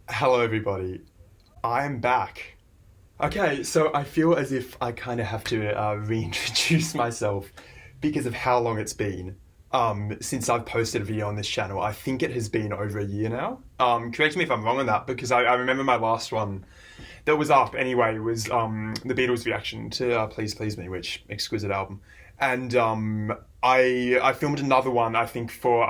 Hello, everybody. I'm back. Okay, so I feel as if I kind of have to reintroduce myself because of how long it's been since I've posted a video on this channel. I think it has been over a year now. Correct me if I'm wrong on that because I remember my last one that was up anyway was the Beatles' reaction to Please Please Me, which exquisite album. And I filmed another one, I think, for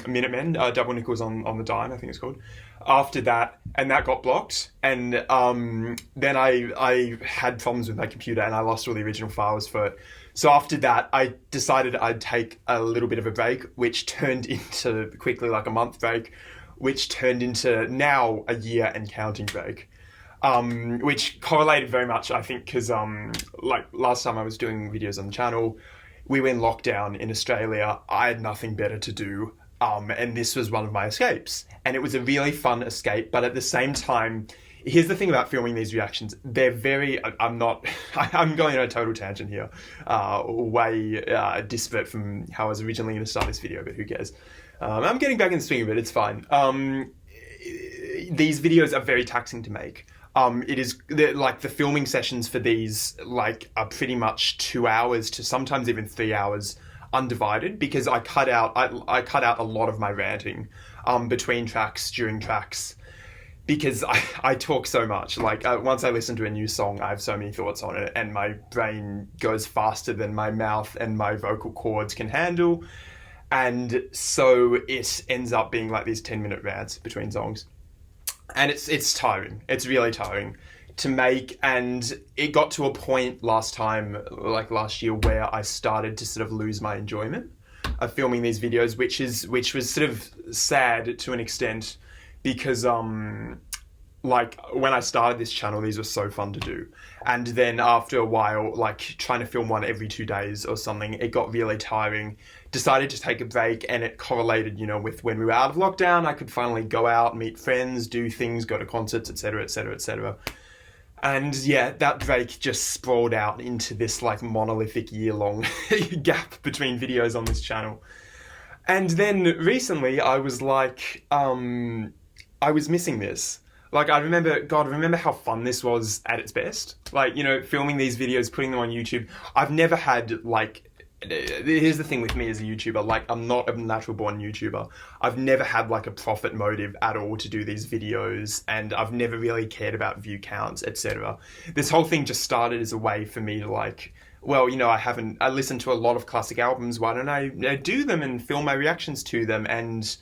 Minutemen, Double Nickels on the Dime, I think it's called. After that, and that got blocked, and then I had problems with my computer, and I lost all the original files for it. So after that, I decided I'd take a little bit of a break, which turned into quickly like a month break, which turned into now a year and counting break. Which correlated very much, I think, because like last time I was doing videos on the channel, we were in lockdown in Australia. I had nothing better to do, and this was one of my escapes. And it was a really fun escape, but at the same time, here's the thing about filming these reactions. They're very, I'm not, I'm going on a total tangent here, way disparate from how I was originally going to start this video, but who cares? I'm getting back in the swing of it, it's fine. These videos are very taxing to make. It is like the filming sessions for these are pretty much 2 hours to sometimes even 3 hours undivided because I cut out a lot of my ranting between tracks, during tracks, because I talk so much. Once I listen to a new song, I have so many thoughts on it and my brain goes faster than my mouth and my vocal cords can handle. And so it ends up being like these 10-minute rants between songs. And it's tiring. It's really tiring to make. And it got to a point last year, where I started to sort of lose my enjoyment of filming these videos, which was sort of sad to an extent because when I started this channel, these were so fun to do. And then after a while, trying to film one every 2 days or something, it got really tiring. Decided to take a break, and it correlated, with when we were out of lockdown, I could finally go out, meet friends, do things, go to concerts, etc., etc., etc. And yeah, that break just sprawled out into this monolithic year-long gap between videos on this channel. And then recently, I was I was missing this. I remember how fun this was at its best. Filming these videos, putting them on YouTube. I've never had, here's the thing with me as a YouTuber, I'm not a natural born YouTuber. I've never had a profit motive at all to do these videos, and I've never really cared about view counts, etc. This whole thing just started as a way for me to I listened to a lot of classic albums, why don't I do them and film my reactions to them? And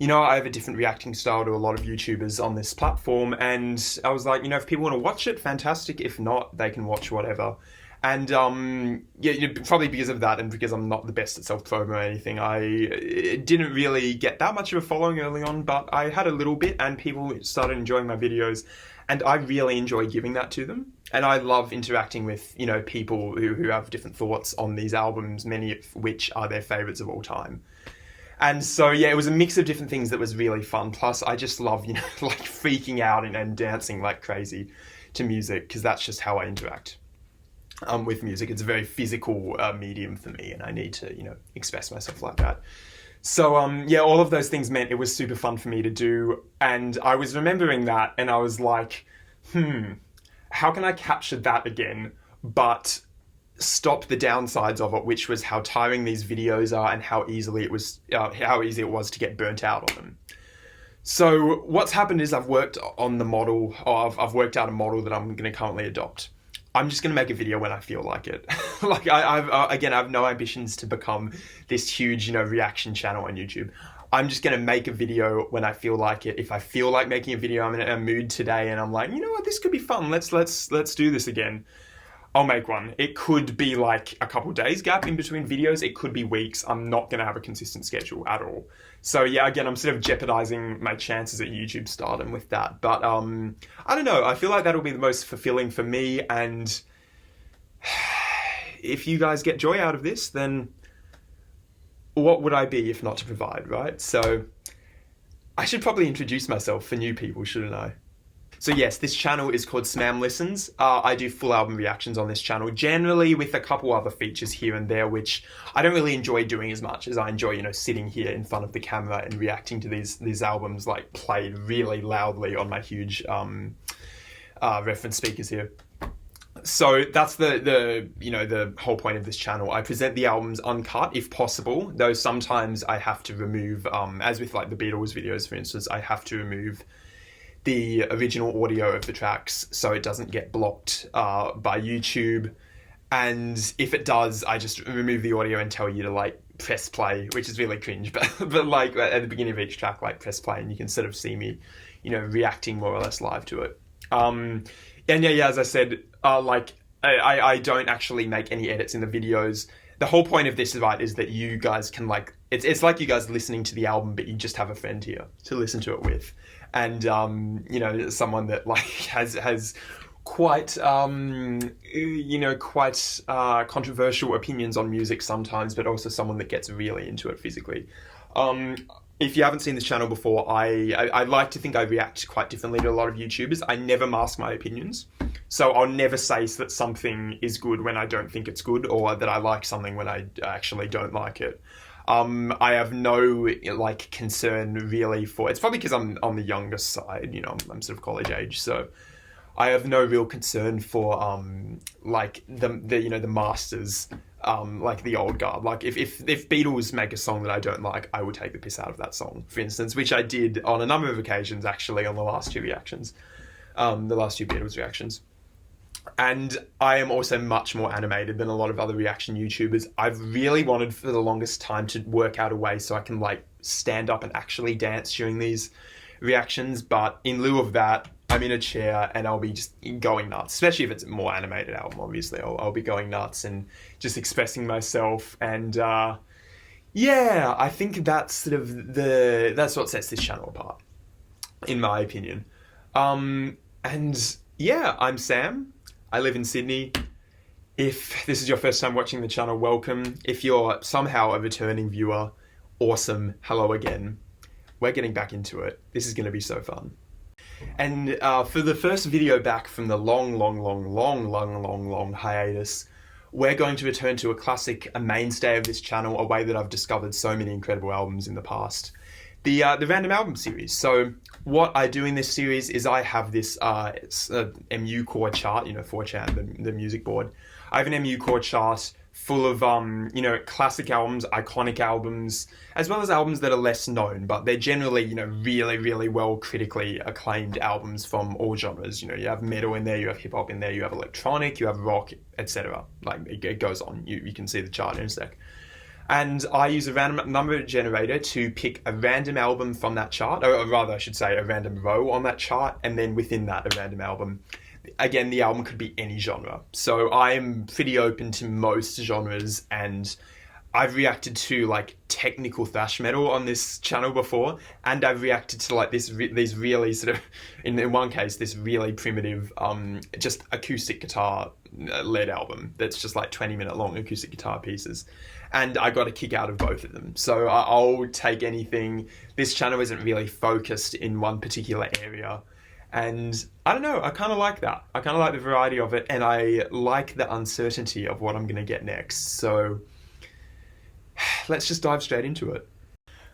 I have a different reacting style to a lot of YouTubers on this platform, and I was like, if people want to watch it, fantastic. If not, they can watch whatever. And probably because of that, and because I'm not the best at self-promo or anything, I didn't really get that much of a following early on, but I had a little bit, and people started enjoying my videos, and I really enjoy giving that to them. And I love interacting with, people who have different thoughts on these albums, many of which are their favourites of all time. And so, yeah, it was a mix of different things that was really fun. Plus, I just love, freaking out and dancing like crazy to music, because that's just how I interact with music. It's a very physical medium for me, and I need to, express myself like that. So, all of those things meant it was super fun for me to do. And I was remembering that, and I was like, how can I capture that again, but stop the downsides of it, which was how tiring these videos are and how easy it was to get burnt out on them. So what's happened is I've worked on the model, or I've worked out a model that I'm going to currently adopt. I'm just going to make a video when I feel like it. I have no ambitions to become this huge, reaction channel on YouTube. I'm just going to make a video when I feel like it. If I feel like making a video, I'm in a mood today, and I'm like, you know what, this could be fun. Let's do this again. I'll make one. It could be a couple days gap in between videos. It could be weeks. I'm not going to have a consistent schedule at all. So yeah, again, I'm sort of jeopardizing my chances at YouTube stardom with that. But I don't know. I feel like that'll be the most fulfilling for me. And if you guys get joy out of this, then what would I be if not to provide, right? So I should probably introduce myself for new people, shouldn't I? So yes, this channel is called SMAM Listens. I do full album reactions on this channel, generally with a couple other features here and there, which I don't really enjoy doing as much as I enjoy, you know, sitting here in front of the camera and reacting to these albums, like, played really loudly on my huge reference speakers here. So that's the whole point of this channel. I present the albums uncut if possible, though sometimes I have to remove, as with like the Beatles videos, for instance, I have to remove the original audio of the tracks so it doesn't get blocked by YouTube. And if it does, I just remove the audio and tell you to like press play, which is really cringe, but like at the beginning of each track, like press play, and you can sort of see me, you know, reacting more or less live to it. And yeah, as I said, like I don't actually make any edits in the videos. The whole point of this, right, is that you guys can like, it's like you guys listening to the album, but you just have a friend here to listen to it with. And, you know, someone that like has quite, you know, quite controversial opinions on music sometimes, but also someone that gets really into it physically. If you haven't seen this channel before, I like to think I react quite differently to a lot of YouTubers. I never mask my opinions. So I'll never say that something is good when I don't think it's good, or that I like something when I actually don't like it. I have no like concern really for, it's probably because I'm on the youngest side, you know, I'm sort of college age, so I have no real concern for like the you know, the masters, like the old guard. Like if Beatles make a song that I don't like, I will take the piss out of that song, for instance, which I did on a number of occasions actually on the last two reactions, the last two Beatles reactions. And I am also much more animated than a lot of other reaction YouTubers. I've really wanted for the longest time to work out a way so I can like stand up and actually dance during these reactions, but in lieu of that, I'm in a chair and I'll be just going nuts, especially if it's a more animated album, obviously. I'll be going nuts and just expressing myself. And yeah, I think that's sort of that's what sets this channel apart, in my opinion. And yeah, I'm Sam. I live in Sydney. If this is your first time watching the channel, welcome. If you're somehow a returning viewer, awesome. Hello again. We're getting back into it. This is going to be so fun. And for the first video back from the long hiatus, we're going to return to a classic, a mainstay of this channel, a way that I've discovered so many incredible albums in the past. The random album series. So what I do in this series is I have this it's a MU chord chart, you know, 4chan, the music board. I have an MU chord chart full of you know, classic albums, iconic albums, as well as albums that are less known, but they're generally, you know, really well critically acclaimed albums from all genres. You know, you have metal in there, you have hip hop in there, you have electronic, you have rock, etc. Like it goes on. You can see the chart in a sec. And I use a random number generator to pick a random album from that chart, or rather I should say a random row on that chart, and then within that a random album. Again, the album could be any genre. So I am pretty open to most genres, and I've reacted to like technical thrash metal on this channel before, and I've reacted to like these really sort of, in one case, this really primitive, just acoustic guitar led album that's just like 20-minute long acoustic guitar pieces. And I got a kick out of both of them. So I'll take anything. This channel isn't really focused in one particular area. And I don't know, I kind of like that. I kind of like the variety of it, and I like the uncertainty of what I'm going to get next. So let's just dive straight into it.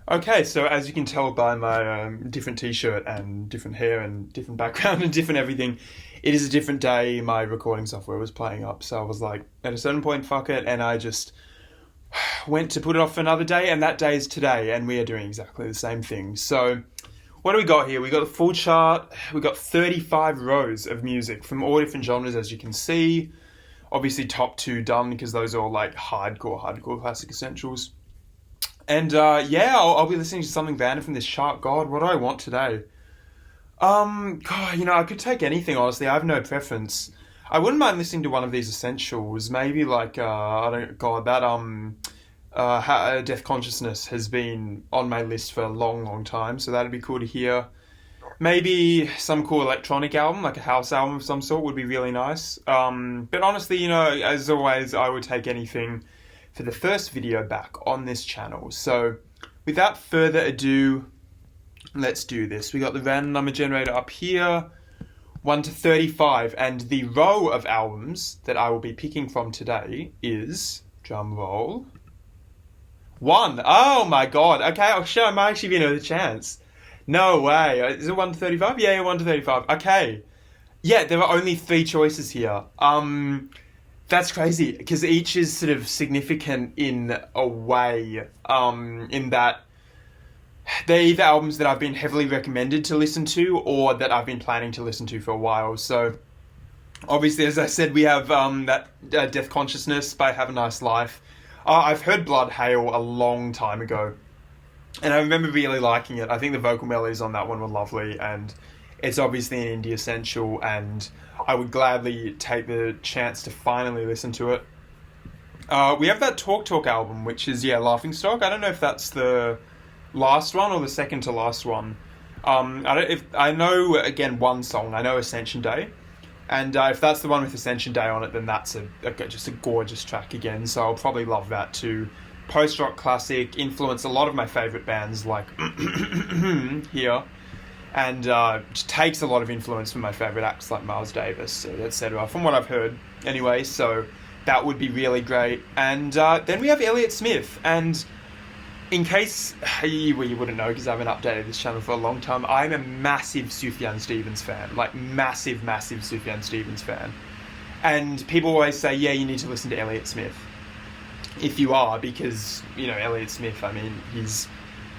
Okay, so as you can tell by my different t-shirt and different hair and different background and different everything, it is a different day. My recording software was playing up, so I was like, at a certain point, fuck it, and I just went to put it off for another day, and that day is today, and we are doing exactly the same thing. So what do we got here? We got the full chart. We got 35 rows of music from all different genres, as you can see. Obviously top two done, because those are all like hardcore classic essentials. And yeah, I'll be listening to something random from this chart. God, what do I want today? God, you know, I could take anything, honestly. I have no preference. I wouldn't mind listening to one of these essentials. Maybe like, I don't, God, that, Deathconsciousness has been on my list for a long time, so that'd be cool to hear. Maybe some cool electronic album, like a house album of some sort, would be really nice. But honestly, you know, as always, I would take anything for the first video back on this channel. So without further ado, let's do this. We got the random number generator up here. 1 to 35, and the row of albums that I will be picking from today is, drum roll, 1. Oh my god, okay, I'll show, I might actually be another chance. No way, is it 1 to 35? Yeah, 1 to 35, okay. Yeah, there are only 3 choices here. That's crazy, because each is sort of significant in a way, in that they're either albums that I've been heavily recommended to listen to or that I've been planning to listen to for a while. So, obviously, as I said, we have that Deathconsciousness by Have a Nice Life. I've heard Bloodhail a long time ago, and I remember really liking it. I think the vocal melodies on that one were lovely, and it's obviously an indie essential, and I would gladly take the chance to finally listen to it. We have that Talk album, which is, Laughingstock. I don't know if that's the last one or the second to last one. I know, again, one song. I know Ascension Day. And if that's the one with Ascension Day on it, then that's just a gorgeous track again. So I'll probably love that too. Post-rock classic, influenced a lot of my favourite bands like here. And just takes a lot of influence from my favourite acts like Miles Davis, etc. From what I've heard anyway. So that would be really great. And then we have Elliott Smith. And in case you wouldn't know, because I haven't updated this channel for a long time, I'm a massive Sufjan Stevens fan. Like, massive Sufjan Stevens fan. And people always say, yeah, you need to listen to Elliott Smith. If you are, because, Elliott Smith, I mean, he's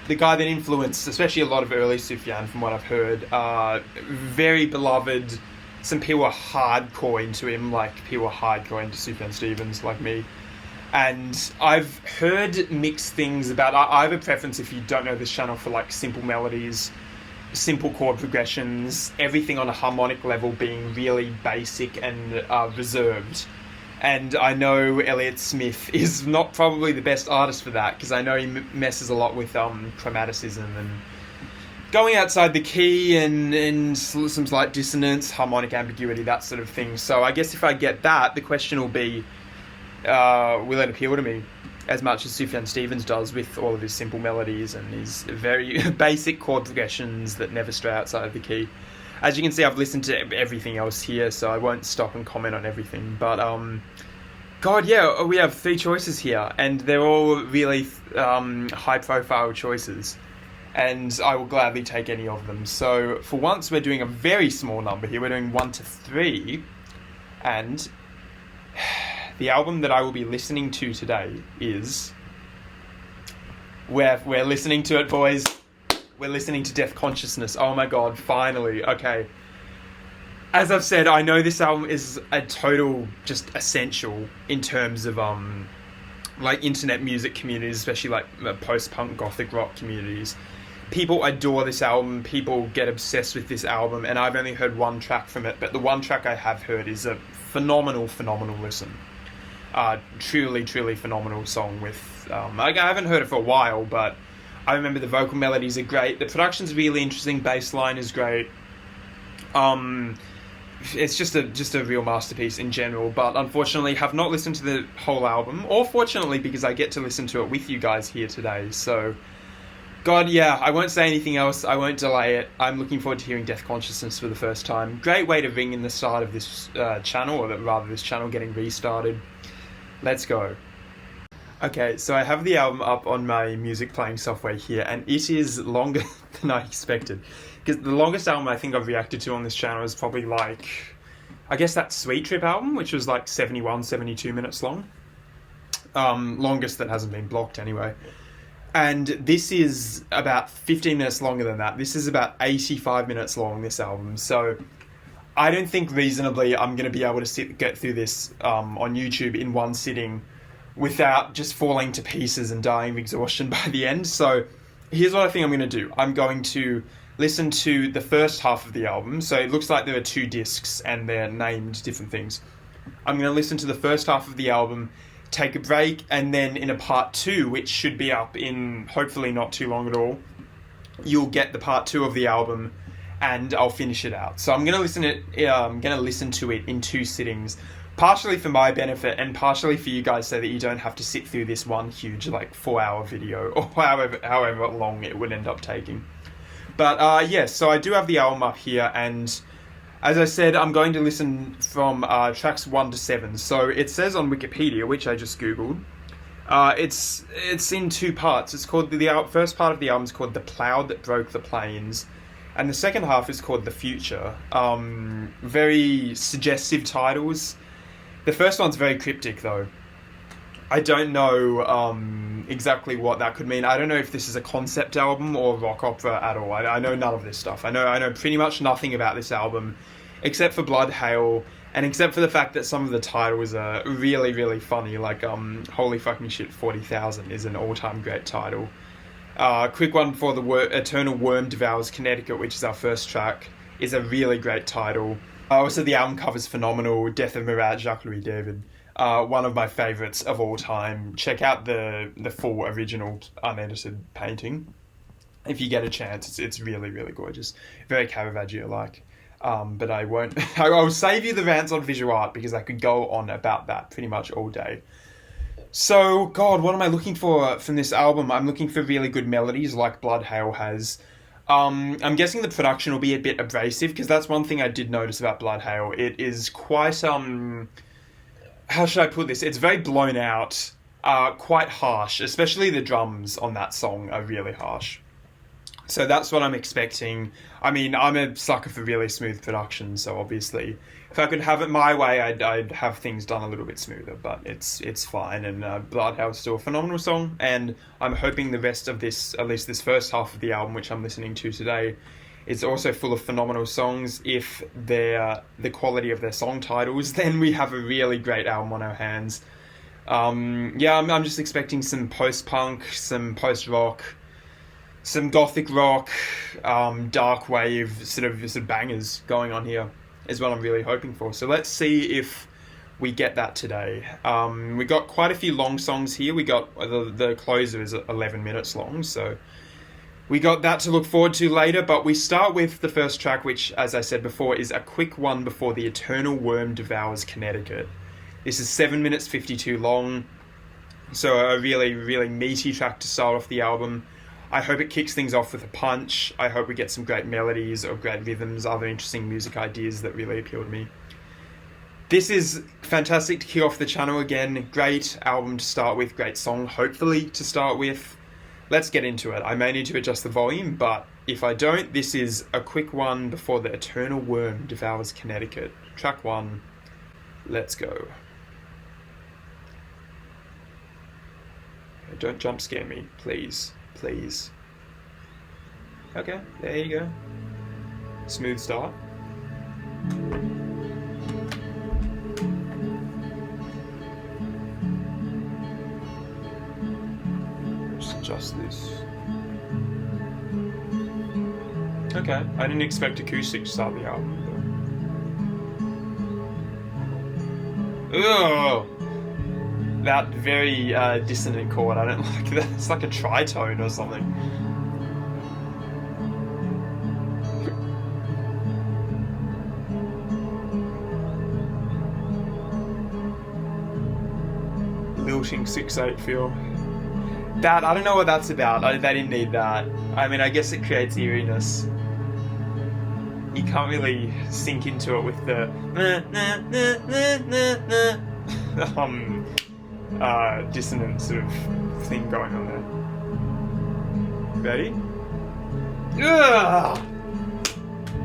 the guy that influenced, especially a lot of early Sufjan, from what I've heard. Very beloved. Some people are hardcore into him, like, people are hardcore into Sufjan Stevens, like me. And I've heard mixed things about... I have a preference, if you don't know this channel, for like simple melodies, simple chord progressions, everything on a harmonic level being really basic and reserved. And I know Elliott Smith is not probably the best artist for that, because I know he messes a lot with chromaticism and going outside the key and some slight dissonance, harmonic ambiguity, that sort of thing. So I guess if I get that, the question will be, will it appeal to me as much as Sufjan Stevens does, with all of his simple melodies and his very basic chord progressions that never stray outside of the key. As you can see, I've listened to everything else here, so I won't stop and comment on everything. But, God, yeah, we have 3 choices here, and they're all really high-profile choices. And I will gladly take any of them. So, for once, we're doing a very small number here. We're doing 1 to 3, and the album that I will be listening to today is... We're listening to it, boys. We're listening to Deathconsciousness. Oh my god, finally. Okay. As I've said, I know this album is a total just essential in terms of like internet music communities, especially like post-punk gothic rock communities. People adore this album, people get obsessed with this album, and I've only heard one track from it, but the one track I have heard is a phenomenal listen. Truly phenomenal song with... I haven't heard it for a while, but I remember the vocal melodies are great. The production's really interesting. Bass line is great. It's just a real masterpiece in general. But unfortunately, have not listened to the whole album. Or fortunately, because I get to listen to it with you guys here today. So, God, yeah, I won't say anything else. I won't delay it. I'm looking forward to hearing Deathconsciousness for the first time. Great way to ring in the start of this channel, or rather this channel getting restarted. Let's go. Okay, so I have the album up on my music playing software here, and it is longer than I expected. Because the longest album I think I've reacted to on this channel is probably like... I guess that Sweet Trip album, which was like 71, 72 minutes long. Longest that hasn't been blocked anyway. And this is about 15 minutes longer than that. This is about 85 minutes long, this album. So I don't think reasonably I'm going to be able to get through this on YouTube in one sitting without just falling to pieces and dying of exhaustion by the end. So here's what I think I'm going to do. I'm going to listen to the first half of the album. So it looks like there are 2 discs and they're named different things. I'm going to listen to the first half of the album, take a break, and then in a part 2, which should be up in hopefully not too long at all, you'll get the part 2 of the album and I'll finish it out. So I'm going to listen to it in 2 sittings. Partially for my benefit and partially for you guys so that you don't have to sit through this one huge 4-hour video or however long it would end up taking. But yeah, so I do have the album up here, and As I said, I'm going to listen from tracks 1 to 7. So it says on Wikipedia, which I just googled, it's in 2 parts. It's called the first part of the album is called "The Plough That Broke the Plains," and the second half is called "The Future." Very suggestive titles. The first one's very cryptic, though. I don't know exactly what that could mean. I don't know if this is a concept album or rock opera at all. I know none of this stuff. I know pretty much nothing about this album, except for Bloodhail, and except for the fact that some of the titles are really, really funny. Like, Holy Fucking Shit 40,000 is an all-time great title. Quick one for the Eternal Worm Devours Connecticut, which is our first track, is a really great title. Also, the album cover's phenomenal. Death of Murat, Jacques-Louis David. One of my favourites of all time. Check out the full original unedited painting if you get a chance. It's really, really gorgeous. Very Caravaggio-like. But I won't... I'll save you the rants on visual art because I could go on about that pretty much all day. So, God, what am I looking for from this album? I'm looking for really good melodies like Bloodhail has. I'm guessing the production will be a bit abrasive because that's one thing I did notice about Bloodhail. It is quite... how should I put this? It's very blown out, quite harsh, especially the drums on that song are really harsh. So that's what I'm expecting. I mean, I'm a sucker for really smooth production, so obviously if I could have it my way, I'd have things done a little bit smoother, but it's fine, and Bloodhail is still a phenomenal song, and I'm hoping the rest of this, at least this first half of the album, which I'm listening to today, is also full of phenomenal songs. If they're the quality of their song titles, then we have a really great album on our hands. I'm just expecting some post-punk, some post-rock, some gothic rock, dark wave sort of bangers going on here is what I'm really hoping for. So let's see if we get that today. We got quite a few long songs here. We got the closer is 11 minutes long, so we got that to look forward to later, but we start with the first track, which, as I said before, is a quick one before the Eternal Worm Devours Connecticut. This is 7 minutes 52 long, so a really, really meaty track to start off the album. I hope it kicks things off with a punch. I hope we get some great melodies or great rhythms, other interesting music ideas that really appeal to me. This is fantastic to kick off the channel again. Great album to start with, great song, hopefully, to start with. Let's get into it. I may need to adjust the volume, but if I don't, this is a quick one before the Eternal Worm Devours Connecticut. Track 1. Let's go. Don't jump scare me, please. Please. Okay, there you go. Smooth start. Adjust this. Okay, I didn't expect acoustic to start the album. But... Ugh! That very dissonant chord, I don't like that. It's like a tritone or something. Lilting 6/8 feel. That, I don't know what that's about. They didn't need that. I mean, I guess it creates eeriness. You can't really sink into it with the dissonant sort of thing going on there. Ready? Ugh!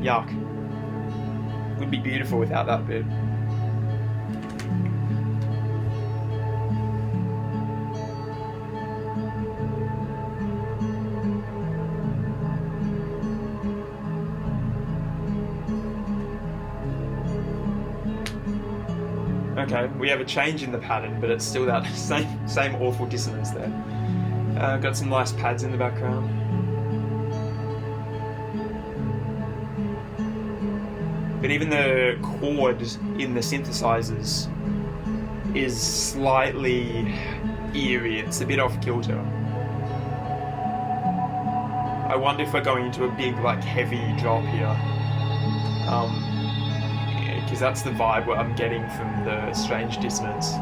Yuck. Would be beautiful without that bit. Okay, we have a change in the pattern, but it's still that same awful dissonance there. Got some nice pads in the background. But even the chord in the synthesizers is slightly eerie. It's a bit off kilter. I wonder if we're going into a big, heavy drop here. Because that's the vibe what I'm getting from the strange dissonance.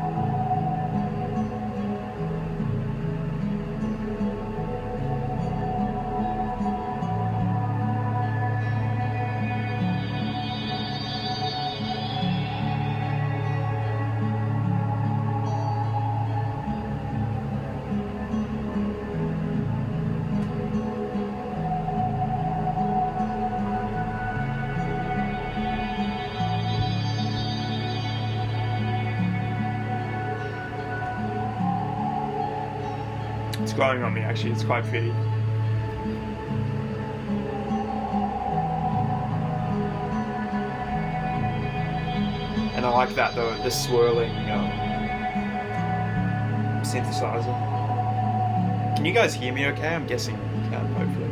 It's glowing on me actually, it's quite pretty. And I like that, the swirling synthesizer. Can you guys hear me okay? I'm guessing you can, hopefully.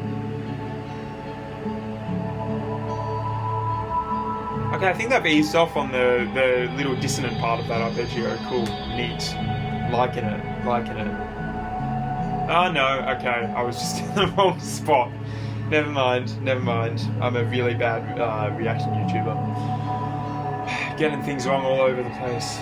Okay, I think they've eased off on the little dissonant part of that arpeggio. Cool, neat. Liking it. Oh no, okay, I was just in the wrong spot. Never mind. I'm a really bad reaction YouTuber. Getting things wrong all over the place.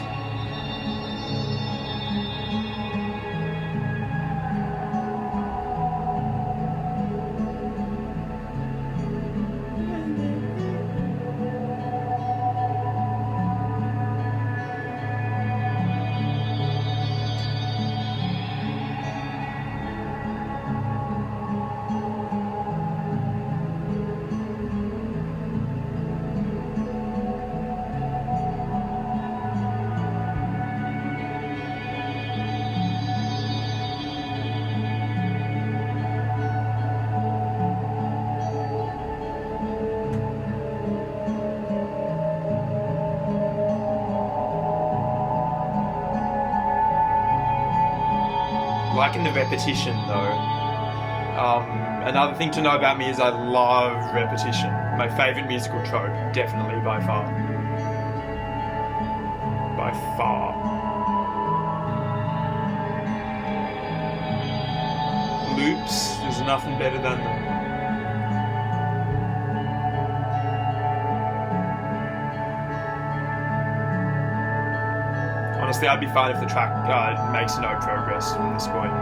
Liking the repetition though. Another thing to know about me is I love repetition. My favourite musical trope, definitely by far. By far. Loops, there's nothing better than them. Honestly, I'd be fine if the track makes no progress from this point.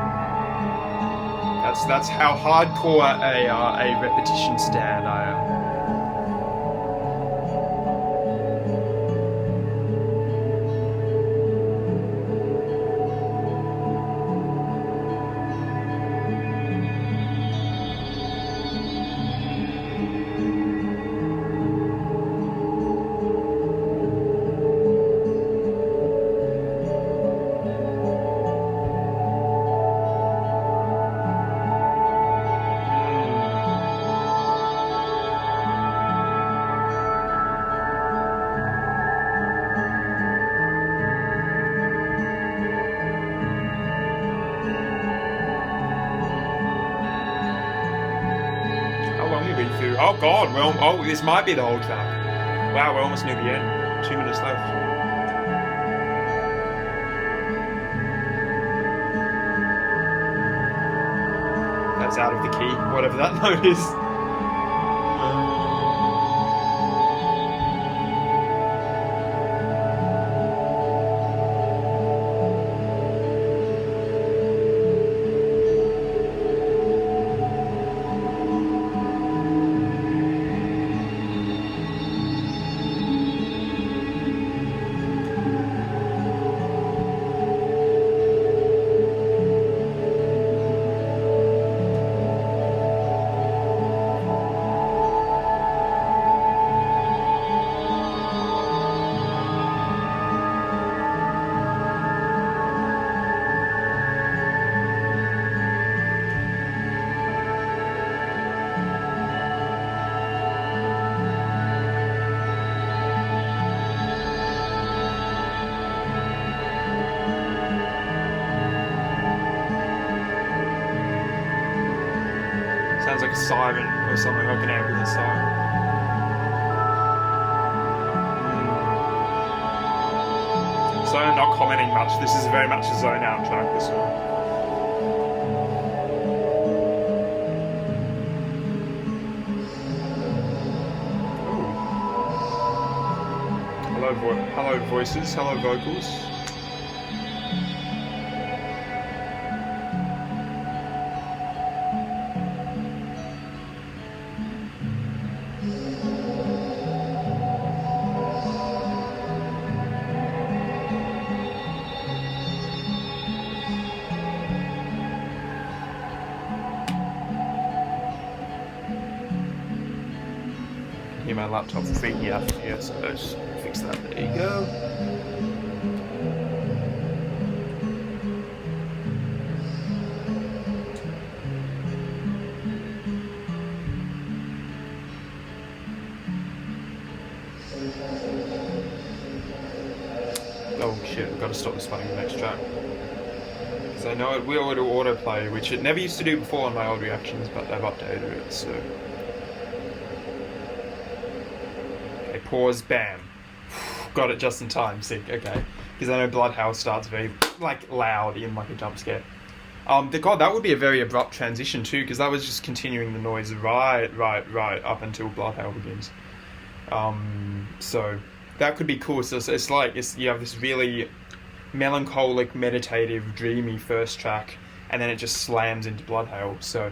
That's how hardcore a repetition stan I am. Oh god, this might be the whole track. Wow, we're almost near the end. 2 minutes left. That's out of the key, whatever that note is. Sounds like a siren or something, like an ambulance siren. So I'm not commenting much. This is very much a zone out track, this one. Hello voices, hello vocals. My laptop freaky out here, so just fix that. There you go. Oh shit, I've got to stop this playing the next track. Because I know it will autoplay, which it never used to do before on my old reactions, but they've updated it, so... Okay, pause, bam. Got it just in time, sick, okay. Because I know Bloodhail starts very, like, loud in, like, a jump scare. God, that would be a very abrupt transition too, because that was just continuing the noise right up until Bloodhail begins. So that could be cool. So it's like you have this really melancholic, meditative, dreamy first track, and then it just slams into Bloodhail. So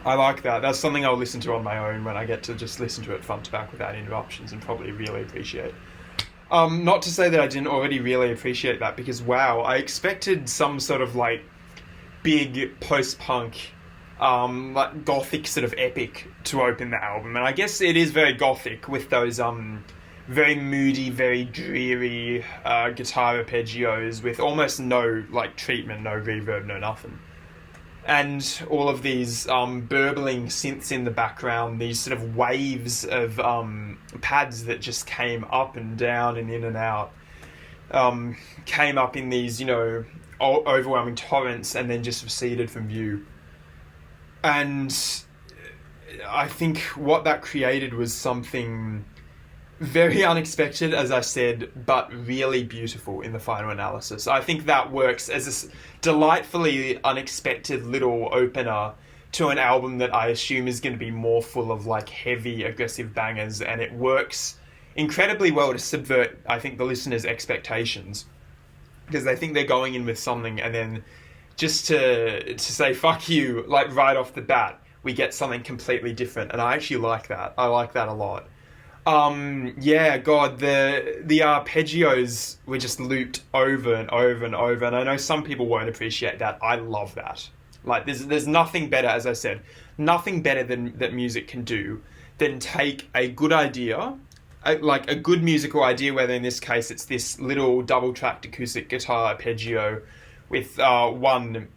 I like that. That's something I'll listen to on my own when I get to just listen to it front to back without interruptions, and probably really appreciate. Not to say that I didn't already really appreciate that, because wow, I expected some sort of like big post-punk, like gothic sort of epic to open the album, and I guess it is very gothic with those very moody, very dreary guitar arpeggios with almost no like treatment, no reverb, no nothing, and all of these burbling synths in the background, these sort of waves of pads that just came up and down and in and out, came up in these, you know, overwhelming torrents and then just receded from view. And I think what that created was something very unexpected, as I said, but really beautiful in the final analysis. I think that works as a delightfully unexpected little opener to an album that I assume is going to be more full of like heavy, aggressive bangers, and it works incredibly well to subvert, I think, the listener's expectations, because they think they're going in with something, and then just to say fuck you, like right off the bat, we get something completely different, and I actually like that. I like that a lot. Yeah, God, the arpeggios were just looped over and over and over, and I know some people won't appreciate that. I love that. Like, there's nothing better, as I said, nothing better than that music can do than take a good idea, like a good musical idea, whether in this case it's this little double-tracked acoustic guitar arpeggio with one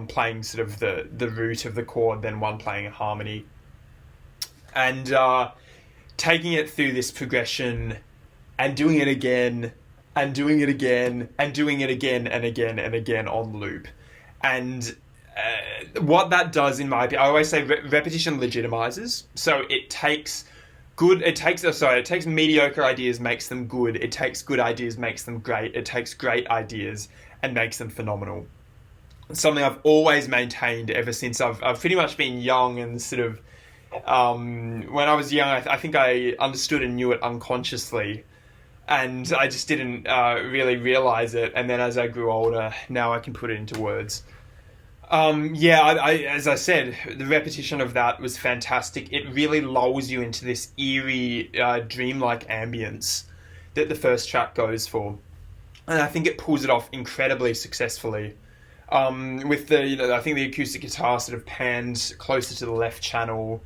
playing sort of the root of the chord, then one playing a harmony, and taking it through this progression and doing it again and doing it again and doing it again and again and again on loop. And what that does, in my opinion, I always say repetition legitimizes. So it takes mediocre ideas, makes them good. It takes good ideas, makes them great. It takes great ideas and makes them phenomenal. It's something I've always maintained ever since I've pretty much been young, and sort of when I was young, I think I understood and knew it unconsciously, and I just didn't really realize it. And then as I grew older, now I can put it into words. As I said, the repetition of that was fantastic. It really lulls you into this eerie, dreamlike ambience that the first track goes for, and I think it pulls it off incredibly successfully. With I think the acoustic guitar sort of pans closer to the left channel,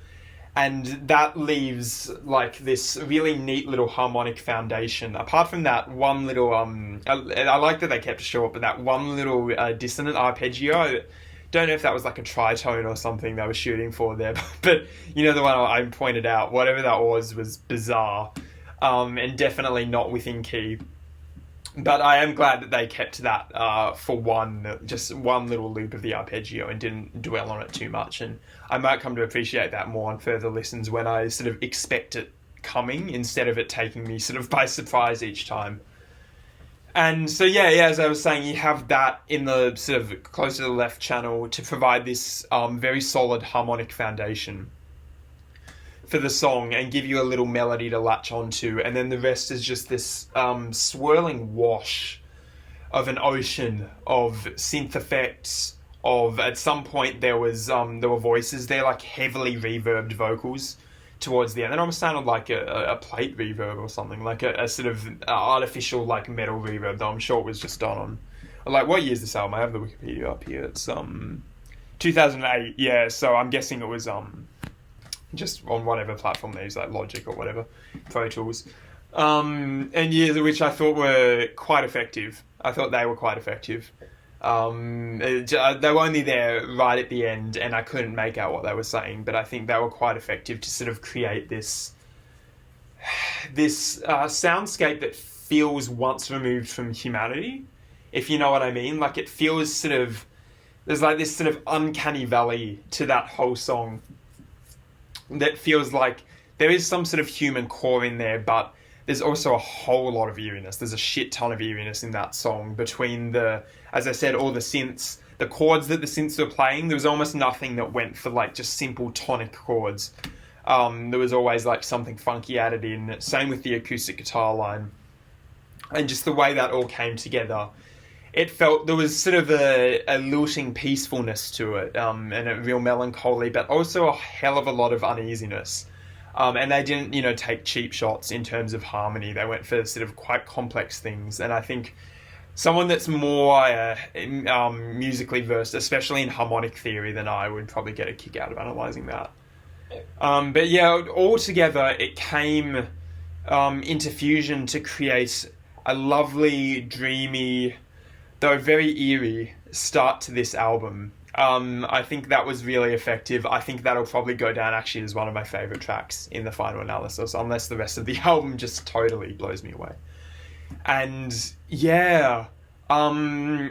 and that leaves like this really neat little harmonic foundation. Apart from that one little, I like that they kept it short, but that one little dissonant arpeggio, I don't know if that was like a tritone or something they were shooting for there, but you know, the one I pointed out, whatever that was bizarre, and definitely not within key. But I am glad that they kept that for just one little loop of the arpeggio and didn't dwell on it too much. And I might come to appreciate that more on further listens when I sort of expect it coming instead of it taking me sort of by surprise each time. And so, as I was saying, you have that in the sort of close to the left channel to provide this very solid harmonic foundation for the song and give you a little melody to latch onto, and then the rest is just this swirling wash of an ocean of synth effects. At some point there were voices there, like heavily reverbed vocals towards the end. It almost sounded like a plate reverb or something, like a sort of artificial like metal reverb, though I'm sure it was just done on, like, what year is this album? I have the Wikipedia up here. It's 2008. Yeah, so I'm guessing it was just on whatever platform they use, like Logic or whatever, Pro Tools. Which I thought were quite effective. I thought they were quite effective. They were only there right at the end, and I couldn't make out what they were saying, but I think they were quite effective to sort of create this this soundscape that feels once removed from humanity, if you know what I mean. Like, it feels sort of, there's like this sort of uncanny valley to that whole song that feels like there is some sort of human core in there, but there's also a whole lot of eeriness. There's a shit ton of eeriness in that song between the, as I said, all the synths, the chords that the synths were playing. There was almost nothing that went for like just simple tonic chords. There was always like something funky added in. Same with the acoustic guitar line. And just the way that all came together, it felt there was sort of a lilting peacefulness to it, and a real melancholy, but also a hell of a lot of uneasiness. And they didn't, you know, take cheap shots in terms of harmony. They went for sort of quite complex things. And I think someone that's more musically versed, especially in harmonic theory, than I would probably get a kick out of analysing that. But yeah, altogether it came into fusion to create a lovely, dreamy, though very eerie start to this album. I think that was really effective. I think that'll probably go down actually as one of my favourite tracks in the final analysis, unless the rest of the album just totally blows me away. And yeah, I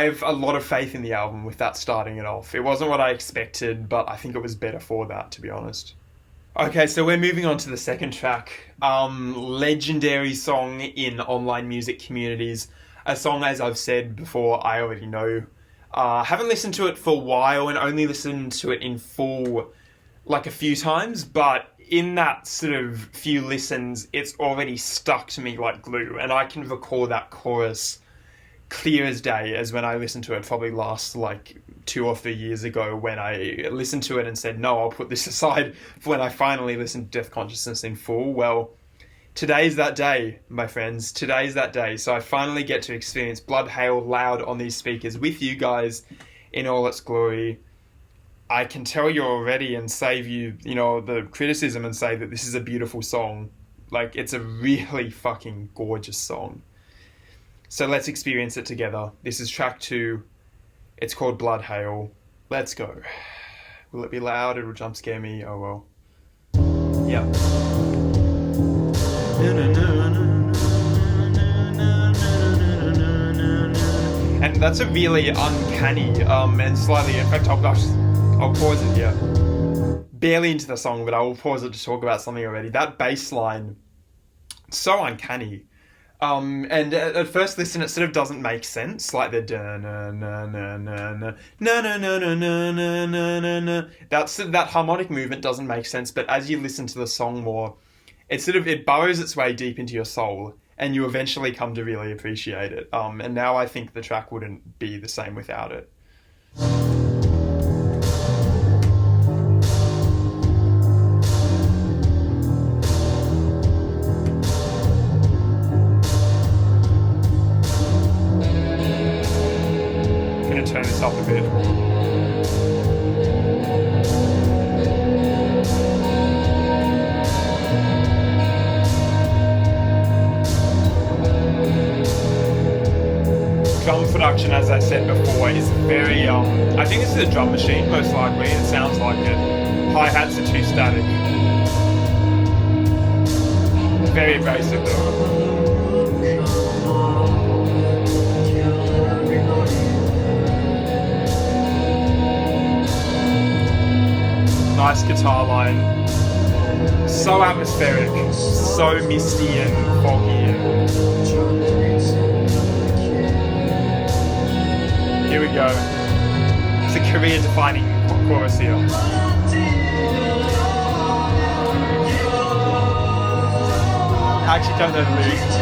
have a lot of faith in the album with that starting it off. It wasn't what I expected, but I think it was better for that, to be honest. Okay, so we're moving on to the second track. Legendary song in online music communities. A song, as I've said before, I already know. Haven't listened to it for a while and only listened to it in full like a few times, but in that sort of few listens, it's already stuck to me like glue, and I can recall that chorus clear as day as when I listened to it probably last like 2 or 3 years ago, when I listened to it and said, no, I'll put this aside for when I finally listened to Deathconsciousness in full. Well, today's that day, my friends. Today's that day. So I finally get to experience Bloodhail loud on these speakers with you guys in all its glory. I can tell you already and save you, you know, the criticism and say that this is a beautiful song. Like, it's a really fucking gorgeous song. So let's experience it together. This is track 2. It's called Bloodhail. Let's go. Will it be loud? It'll jump scare me. Oh well. Yeah. And that's a really uncanny and slightly, in fact, I'll pause it here. Barely into the song, but I will pause it to talk about something already. That bass line, so uncanny. And at first listen, it sort of doesn't make sense, like the that harmonic movement doesn't make sense. But as you listen to the song more, it burrows its way deep into your soul, and you eventually come to really appreciate it. And now I think the track wouldn't be the same without it. Turn this up a bit. Drum production, as I said before, is very, I think this is a drum machine, most likely. It sounds like it. Hi-hats are too static. Very abrasive though. Nice guitar line. So atmospheric, so misty and foggy. Here we go. It's a career-defining chorus here. I actually don't know the lyrics.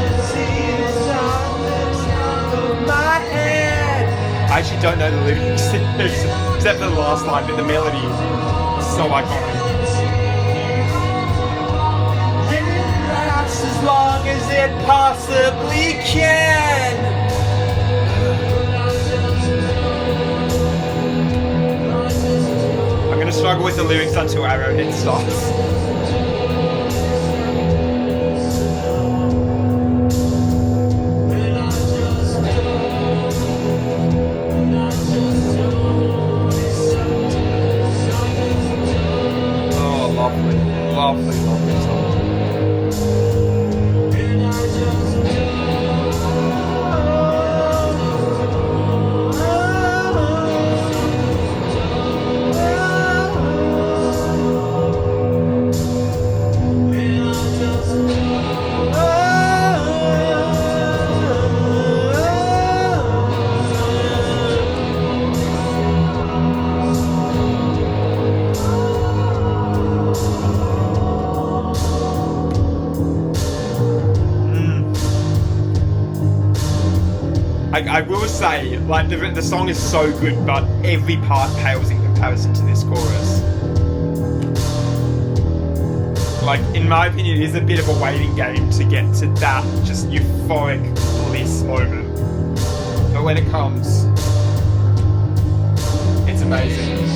I actually don't know the lyrics except for the last line, but the melody is so iconic. It lasts as long as it possibly can. I'm going to struggle with the lyrics until Arrowhead starts. Lovely song. I will say, like, the song is so good, but every part pales in comparison to this chorus. Like, in my opinion, it is a bit of a waiting game to get to that just euphoric bliss moment. But when it comes, it's amazing.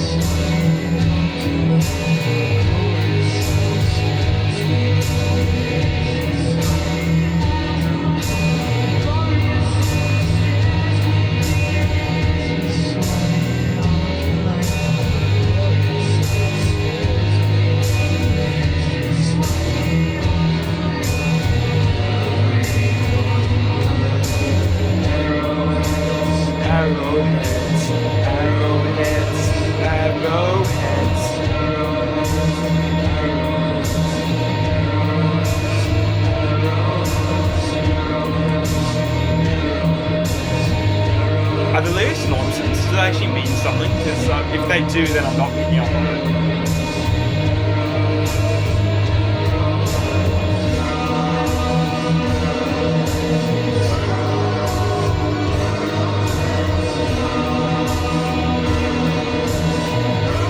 Are the lyrics nonsense? Does it actually mean something? Because if they do, then I'm not picking up on it.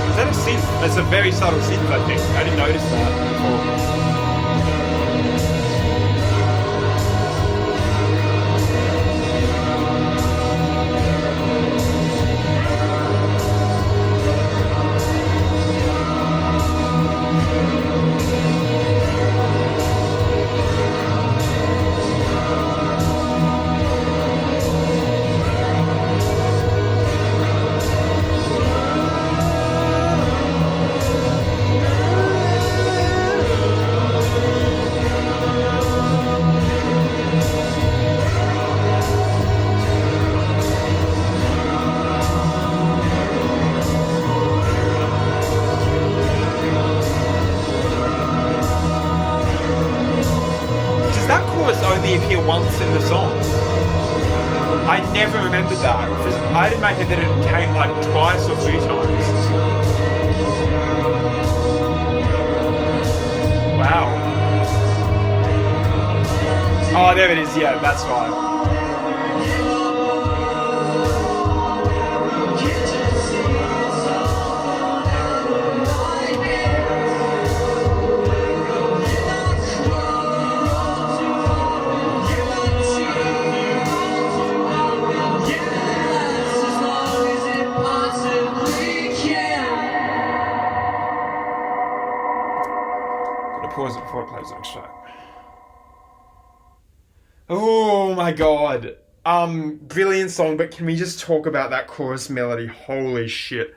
Is that a synth? It's a very subtle synth, I think. I didn't notice that before. Only appear once in the song. I never remembered that. I didn't make it that it came like twice or 3 times. Wow. Oh, there it is. Yeah, that's right. Pause it before it plays the next track. Oh my god. Brilliant song, but can we just talk about that chorus melody? Holy shit.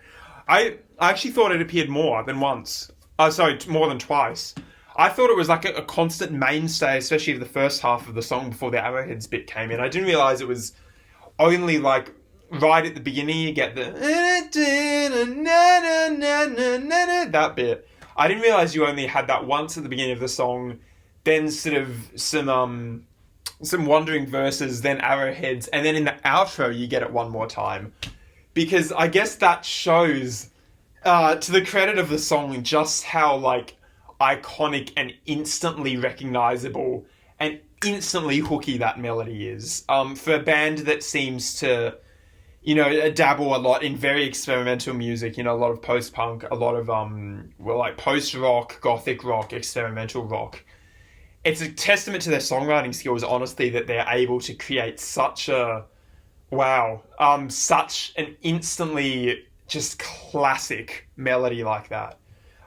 I actually thought it appeared more than once. Sorry, more than twice. I thought it was like a constant mainstay, especially of the first half of the song before the Arrowheads bit came in. I didn't realise it was only like right at the beginning you get the that bit. I didn't realise you only had that once at the beginning of the song, then sort of some wandering verses, then arrowheads, and then in the outro you get it one more time. Because I guess that shows, to the credit of the song, just how like iconic and instantly recognisable and instantly hooky that melody is. For a band that seems to, dabble a lot in very experimental music, a lot of post-punk, a lot of, like post-rock, gothic rock, experimental rock. It's a testament to their songwriting skills, honestly, that they're able to create such an instantly just classic melody like that.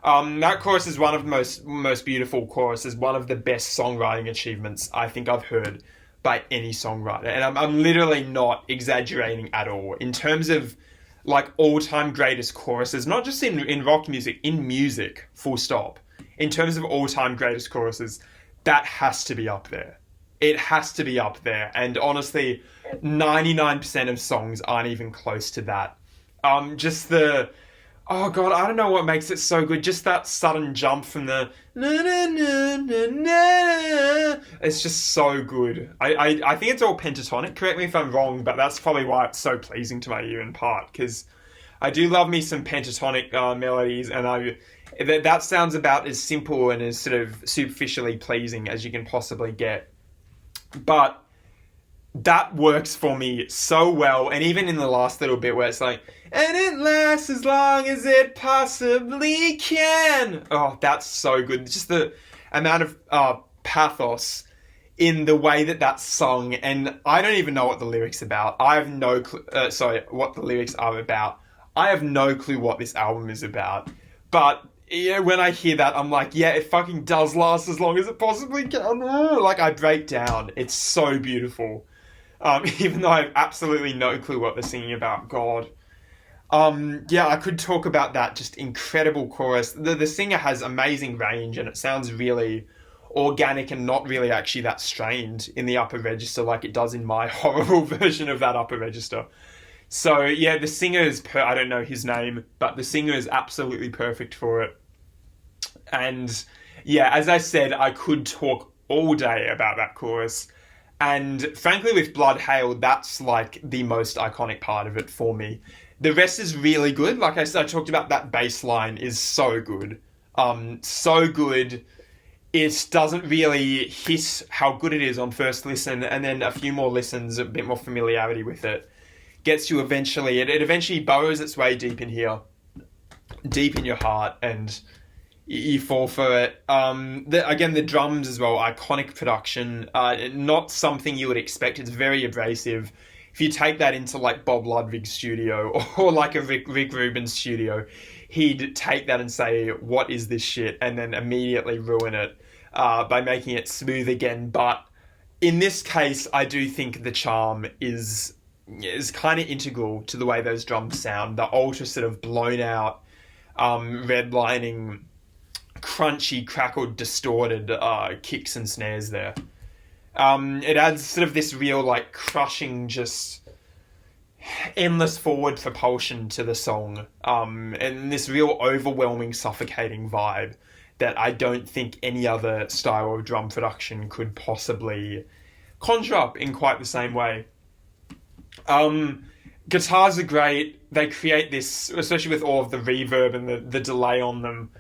That chorus is one of the most beautiful choruses, one of the best songwriting achievements I think I've heard by any songwriter, and I'm literally not exaggerating at all in terms of like all-time greatest choruses, not just in rock music, in music, full stop. In terms of all-time greatest choruses, that has to be up there. It has to be up there, and honestly, 99% of songs aren't even close to that. Just the oh god, I don't know what makes it so good. Just that sudden jump from the na na na na na. It's just so good. I think it's all pentatonic. Correct me if I'm wrong, but that's probably why it's so pleasing to my ear in part, because I do love me some pentatonic melodies, and that sounds about as simple and as sort of superficially pleasing as you can possibly get. But that works for me so well. And even in the last little bit where it's like, and it lasts as long as it possibly can. Oh, that's so good. Just the amount of pathos in the way that that's sung. And I don't even know what the lyrics about. I have no clue. What the lyrics are about. I have no clue what this album is about. But yeah, when I hear that, I'm like, yeah, it fucking does last as long as it possibly can. Like, I break down. It's so beautiful. Even though I have absolutely no clue what they're singing about. God. Yeah, I could talk about that. Just incredible chorus. The singer has amazing range, and it sounds really organic and not really actually that strained in the upper register like it does in my horrible version of that upper register. So yeah, the singer is I don't know his name, but the singer is absolutely perfect for it. And yeah, as I said, I could talk all day about that chorus. And frankly, with Bloodhail, that's like the most iconic part of it for me. The rest is really good. Like I said, I talked about that bass line is so good. So good. It doesn't really hit how good it is on first listen, and then a few more listens, a bit more familiarity with it, gets you eventually. It eventually burrows its way deep in here, deep in your heart, and you fall for it. Again, the drums as well, iconic production. Not something you would expect. It's very abrasive. If you take that into like Bob Ludwig's studio or like a Rick Rubin's studio, he'd take that and say, what is this shit? And then immediately ruin it by making it smooth again. But in this case, I do think the charm is kind of integral to the way those drums sound. The ultra sort of blown out, redlining, crunchy, crackled, distorted kicks and snares there. It adds sort of this real, like, crushing, just endless forward propulsion to the song. And this real overwhelming, suffocating vibe that I don't think any other style of drum production could possibly conjure up in quite the same way. Guitars are great. They create this, especially with all of the reverb and the delay on them,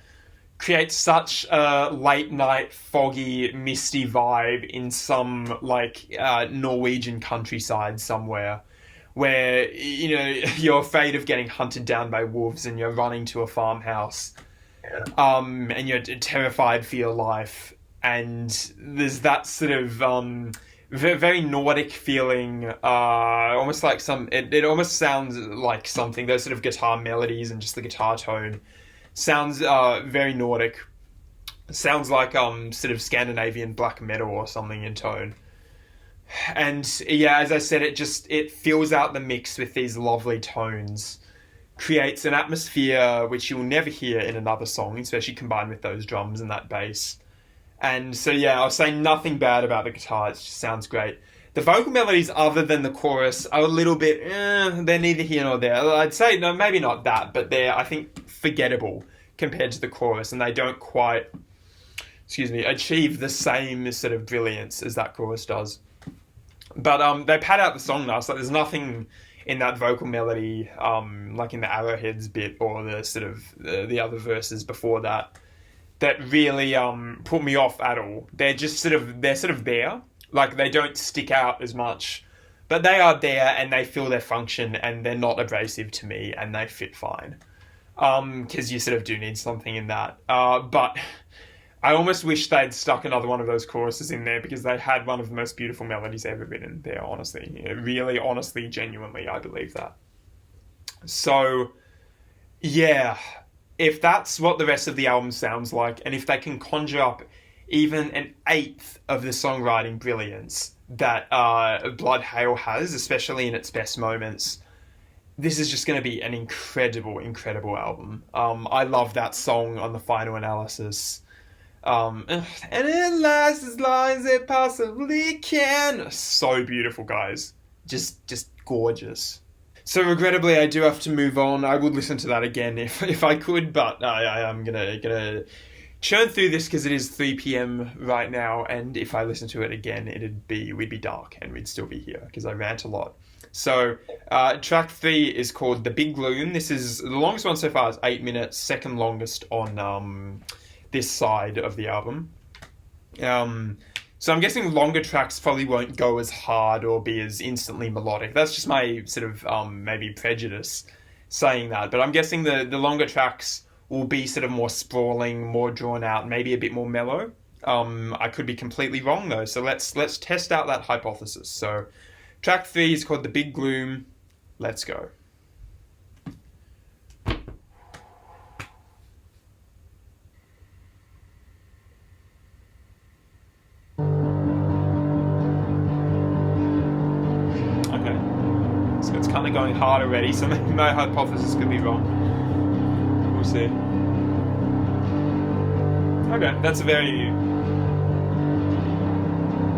creates such a late night, foggy, misty vibe in some like Norwegian countryside somewhere where, you know, you're afraid of getting hunted down by wolves and you're running to a farmhouse, and you're terrified for your life. And there's that sort of very Nordic feeling, almost like it almost sounds like something, those sort of guitar melodies and just the guitar tone sounds very Nordic. Sounds like sort of Scandinavian black metal or something in tone. And yeah, as I said, it fills out the mix with these lovely tones, creates an atmosphere which you'll never hear in another song, especially combined with those drums and that bass. And so yeah, I'll say nothing bad about the guitar. It just sounds great. The vocal melodies, other than the chorus, are a little bit, they're neither here nor there. I'd say, no, maybe not that, but they're, I think, forgettable compared to the chorus, and they don't quite, achieve the same sort of brilliance as that chorus does. But they pad out the song nice. Like, there's nothing in that vocal melody, like in the Arrowheads bit or the sort of the other verses before that really put me off at all. They're sort of there. Like, they don't stick out as much, but they are there and they fill their function, and they're not abrasive to me, and they fit fine. Because you sort of do need something in that. But I almost wish they'd stuck another one of those choruses in there, because they had one of the most beautiful melodies ever written there, honestly. Really, honestly, genuinely, I believe that. So, yeah, if that's what the rest of the album sounds like, and if they can conjure up even an eighth of the songwriting brilliance that Bloodhail has, especially in its best moments, this is just going to be an incredible, incredible album. I love that song on the final analysis. And it lasts as long as it possibly can. So beautiful, guys. Just gorgeous. So regrettably, I do have to move on. I would listen to that again if I could, but I'm gonna churn through this because it is 3 p.m. right now, and if I listen to it again, we'd be dark and we'd still be here because I rant a lot. So track 3 is called The Big Gloom. This is the longest one so far. Is 8 minutes, second longest on this side of the album. So I'm guessing longer tracks probably won't go as hard or be as instantly melodic. That's just my sort of maybe prejudice saying that. But I'm guessing the longer tracks will be sort of more sprawling, more drawn out, maybe a bit more mellow. I could be completely wrong though. So let's test out that hypothesis. So track 3 is called The Big Gloom. Let's go. So it's kind of going hard already, so my hypothesis could be wrong. We'll see. Okay, that's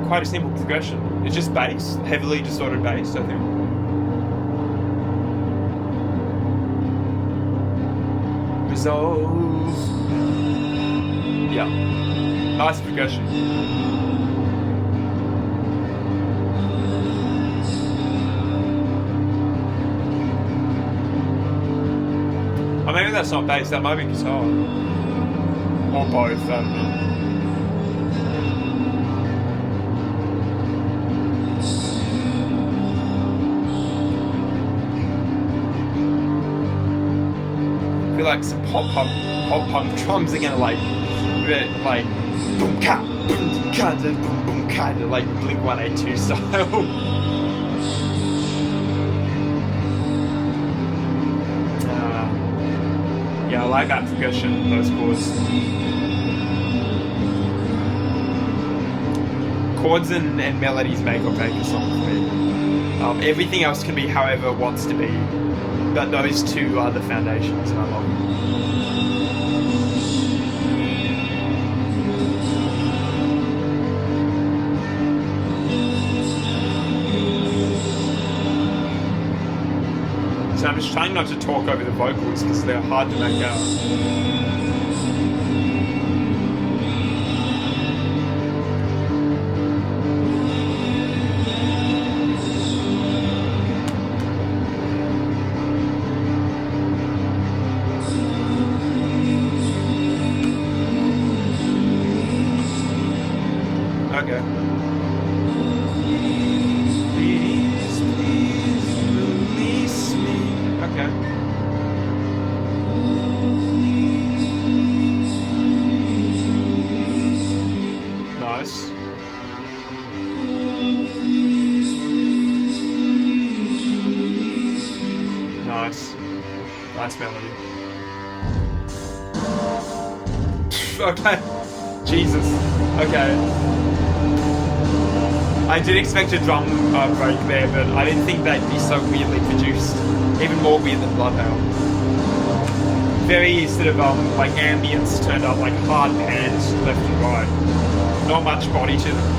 quite a simple progression. It's just bass, heavily distorted bass, I think. Resolve. Yeah. Nice progression. Oh, maybe that's not bass, that might be guitar. Or both, I don't know. I feel like some pop punk drums are gonna like boom ka boom ka boom boom ka, like Blink 182 style. Yeah, I like that progression, those chords. Chords and melodies make or break a song for me. Everything else can be however it wants to be, but those two are the foundations, and I love them. So I'm just trying not to talk over the vocals because they're hard to make out. Okay. Nice. Nice. Nice melody. Okay. Jesus. Okay. I did expect a drum break there, but I didn't think they'd be so weirdly produced. Even more weird than Bloodhail. Very sort of like ambience turned up, like hard pans left and right. Not much body to them.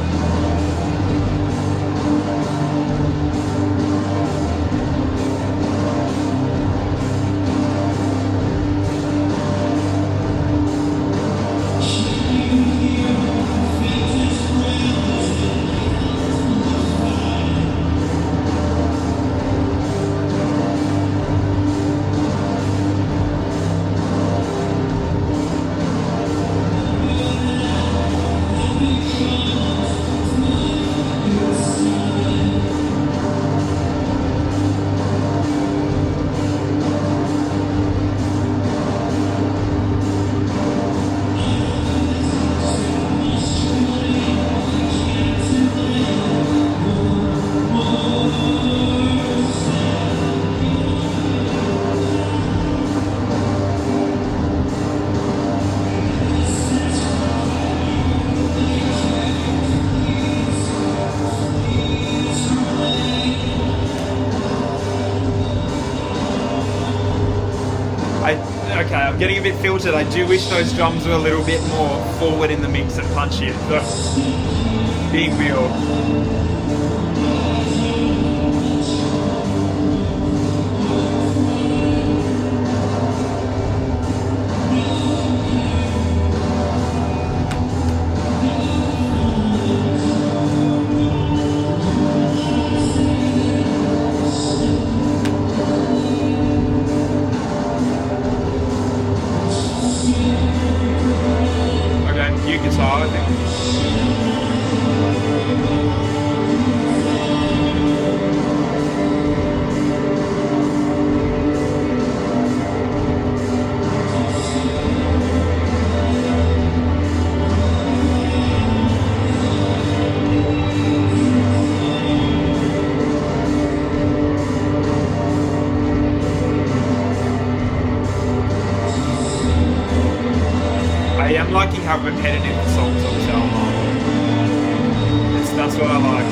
Okay, I'm getting a bit filtered. I do wish those drums were a little bit more forward in the mix and punchier. So, being real. Guitar, I think. how repetitive the songs on this album are. That's what I like.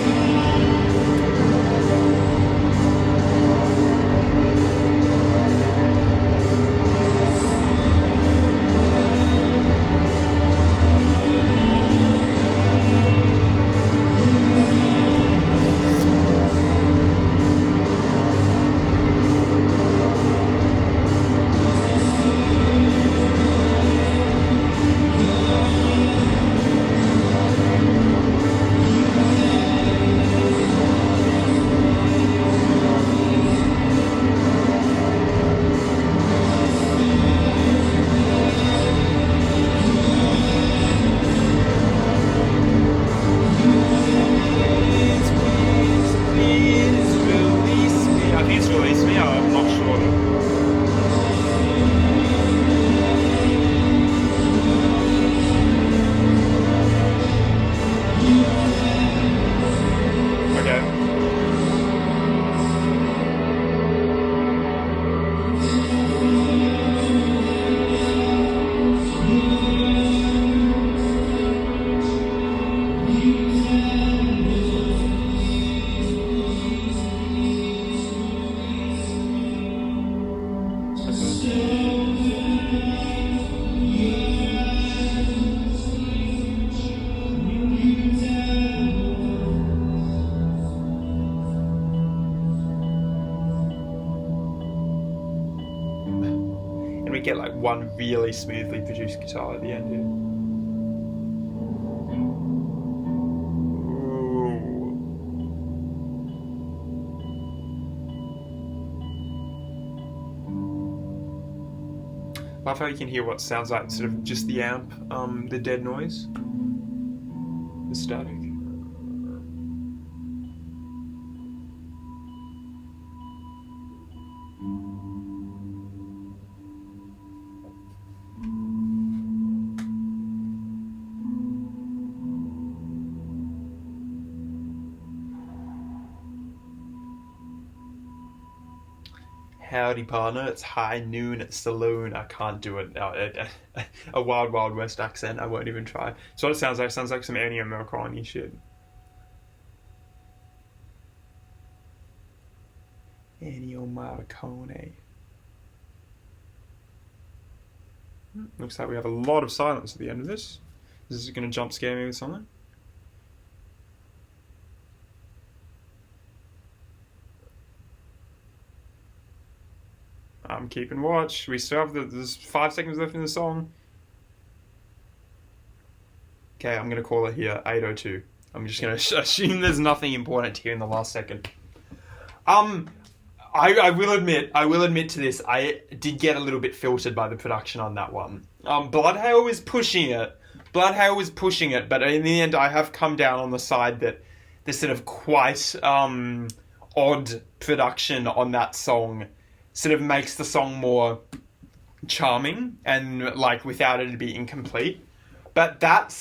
Get like one really smoothly produced guitar at the end here. Love how you can hear what sounds like sort of just the amp, the dead noise, the static. Howdy partner, it's high noon saloon. I can't do it. A wild, wild west accent. I won't even try. So what it sounds like? It sounds like some Ennio Morricone shit. Ennio Morricone. Looks like we have a lot of silence at the end of this. Is this going to jump scare me with something? I'm keeping watch. We still have there's 5 seconds left in the song. Okay, I'm going to call it here, 8:02. I'm just going to assume there's nothing important here in the last second. I will admit to this, I did get a little bit filtered by the production on that one. Bloodhail was pushing it. But in the end I have come down on the side that this sort of quite odd production on that song sort of makes the song more charming and like without it to be incomplete. But that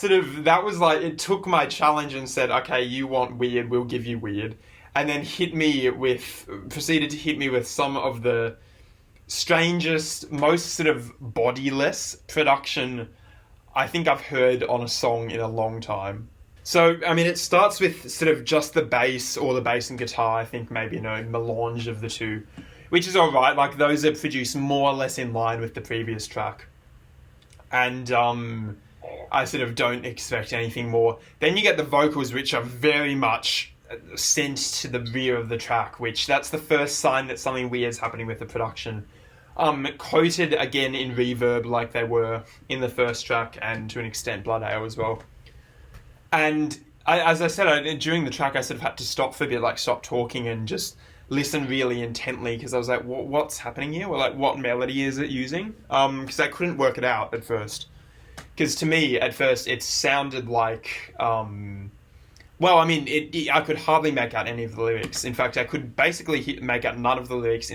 was like, it took my challenge and said, okay, you want weird, we'll give you weird. And then proceeded to hit me with some of the strangest, most sort of bodiless production I think I've heard on a song in a long time. So, I mean, it starts with sort of just the bass and guitar, I think maybe, melange of the two. Which is alright, like those are produced more or less in line with the previous track. And I sort of don't expect anything more. Then you get the vocals, which are very much sent to the rear of the track, which that's the first sign that something weird's happening with the production. Quoted again in reverb like they were in the first track and to an extent Bloodhail as well. And as I said, during the track I sort of had to stop for a bit, like stop talking and just listen really intently because I was like, what's happening here? Well, like, what melody is it using? Because I couldn't work it out at first. Because to me, at first, it sounded like, I could hardly make out any of the lyrics. In fact, I could basically make out none of the lyrics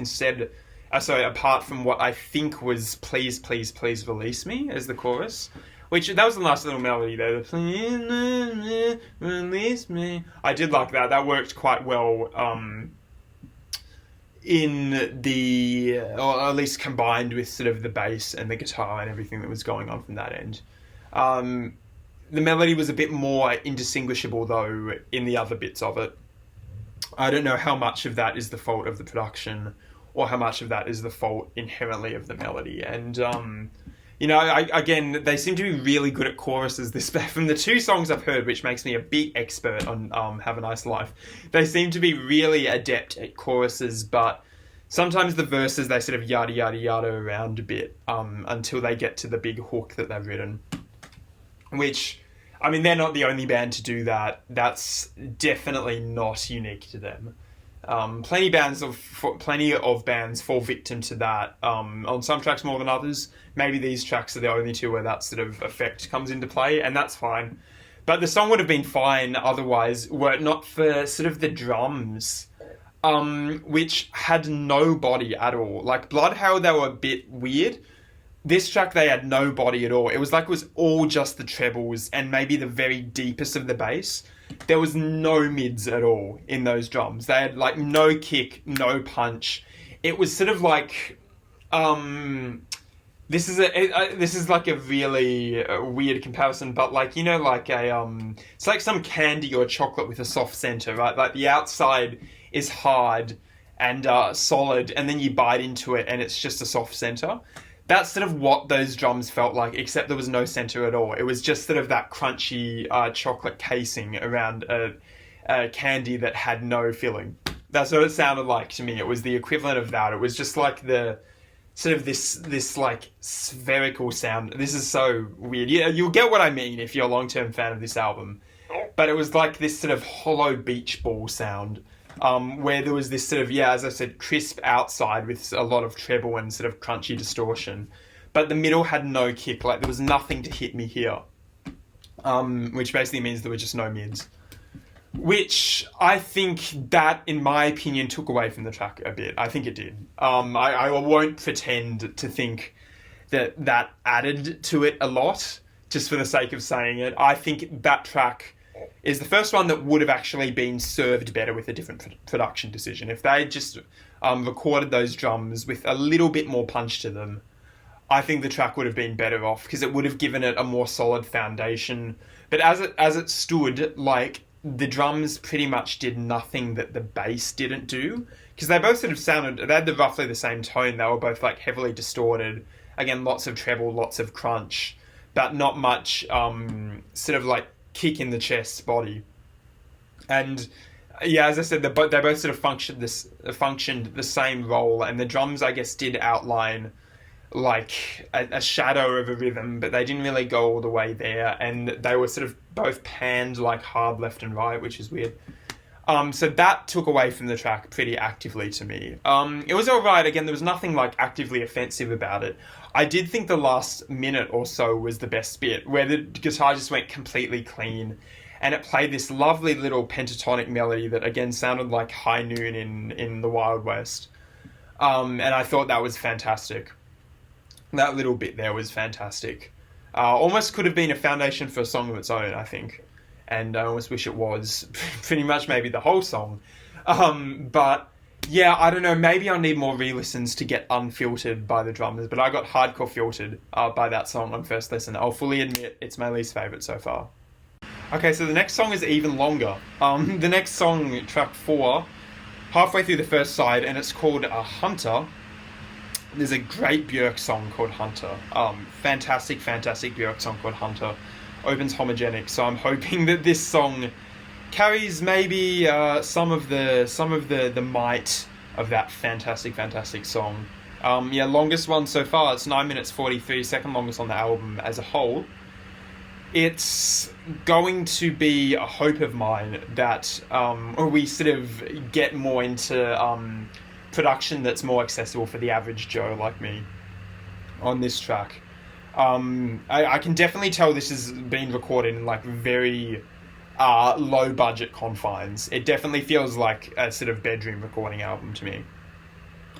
apart from what I think was "Please, please, please release me" as the chorus. That was the last little melody there. The "Please release me." I did like that. That worked quite well. Or at least combined with sort of the bass and the guitar and everything that was going on from that end. The melody was a bit more indistinguishable, though, in the other bits of it. I don't know how much of that is the fault of the production or how much of that is the fault inherently of the melody. And, again, they seem to be really good at choruses. From the 2 songs I've heard, which makes me a big expert on Have a Nice Life, they seem to be really adept at choruses, but sometimes the verses, they sort of yada, yada, yada around a bit until they get to the big hook that they've written. Which, I mean, they're not the only band to do that. That's definitely not unique to them. Plenty of bands fall victim to that. On some tracks more than others. Maybe these tracks are the only 2 where that sort of effect comes into play, and that's fine. But the song would have been fine otherwise, were it not for sort of the drums, which had no body at all. Like Bloodhail, they were a bit weird. This track, they had no body at all. It was all just the trebles and maybe the very deepest of the bass. There was no mids at all in those drums. They had like no kick, no punch. It was sort of like, this is like a really weird comparison, but like, it's like some candy or chocolate with a soft center, right? Like the outside is hard and solid, and then you bite into it and it's just a soft center. That's sort of what those drums felt like, except there was no center at all. It was just sort of that crunchy chocolate casing around a candy that had no filling. That's what it sounded like to me. It was the equivalent of that. It was just like the sort of this like spherical sound. This is so weird. Yeah, you'll get what I mean if you're a long-term fan of this album. But it was like this sort of hollow beach ball sound. Where there was this sort of, as I said, crisp outside with a lot of treble and sort of crunchy distortion. But the middle had no kick, like there was nothing to hit me here. Which basically means there were just no mids. Which I think that, in my opinion, took away from the track a bit. I think it did. I won't pretend to think that added to it a lot, just for the sake of saying it. I think that track is the first one that would have actually been served better with a different production decision. If they just recorded those drums with a little bit more punch to them, I think the track would have been better off, because it would have given it a more solid foundation. But as it stood, like, the drums pretty much did nothing that the bass didn't do, because they both sort of sounded, they had roughly the same tone. They were both like heavily distorted. Again, lots of treble, lots of crunch, but not much sort of like kick in the chest body. And as I said, they both sort of functioned the same role, and the drums, I guess, did outline like a shadow of a rhythm, but they didn't really go all the way there, and they were sort of both panned like hard left and right, which is weird. So that took away from the track pretty actively to me. It was alright. Again, there was nothing like actively offensive about it. I did think the last minute or so was the best bit, where the guitar just went completely clean, and it played this lovely little pentatonic melody that again sounded like High Noon in the Wild West. And I thought that was fantastic. That little bit there was fantastic. Almost could have been a foundation for a song of its own, I think. And I almost wish it was pretty much maybe the whole song. But yeah, I don't know, maybe I'll need more re-listens to get unfiltered by the drummers, but I got hardcore filtered by that song on first listen. I'll fully admit it's my least favourite so far. Okay, so the next song is even longer. The next song, track 4, halfway through the first side, and it's called Hunter. There's a great Björk song called Hunter. Fantastic Björk song called Hunter. Opens homogenic, so I'm hoping that this song carries maybe some of the might of that fantastic song. Longest one so far. It's 9 minutes 43, second longest on the album as a whole. It's going to be a hope of mine that we sort of get more into production that's more accessible for the average Joe like me on this track. I can definitely tell this has been recorded in like very low budget confines. It definitely feels like a sort of bedroom recording album to me.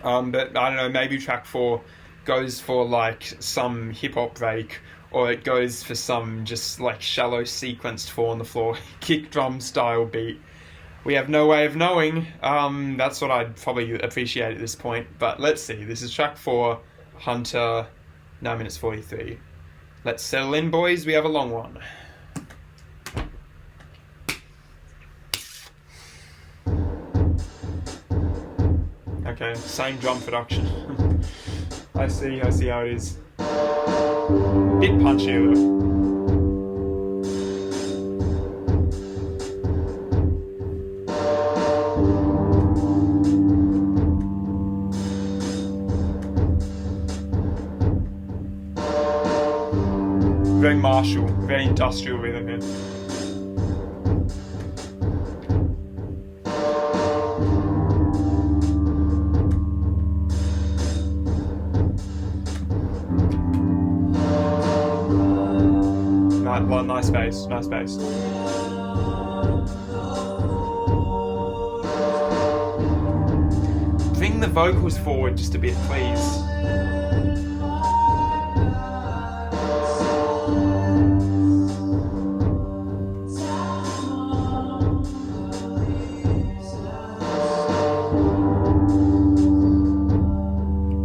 But I don't know, maybe track 4 goes for like some hip hop break, or it goes for some just like shallow sequenced 4 on the floor kick drum style beat. We have no way of knowing. That's what I'd probably appreciate at this point. But let's see. This is track 4, Hunter, 9 minutes 43. Let's settle in, boys. We have a long one. Okay, same drum production. I see how it is. Bit punchier though. Very martial, very industrial rhythm here. Nice bass, nice bass. Bring the vocals forward just a bit, please.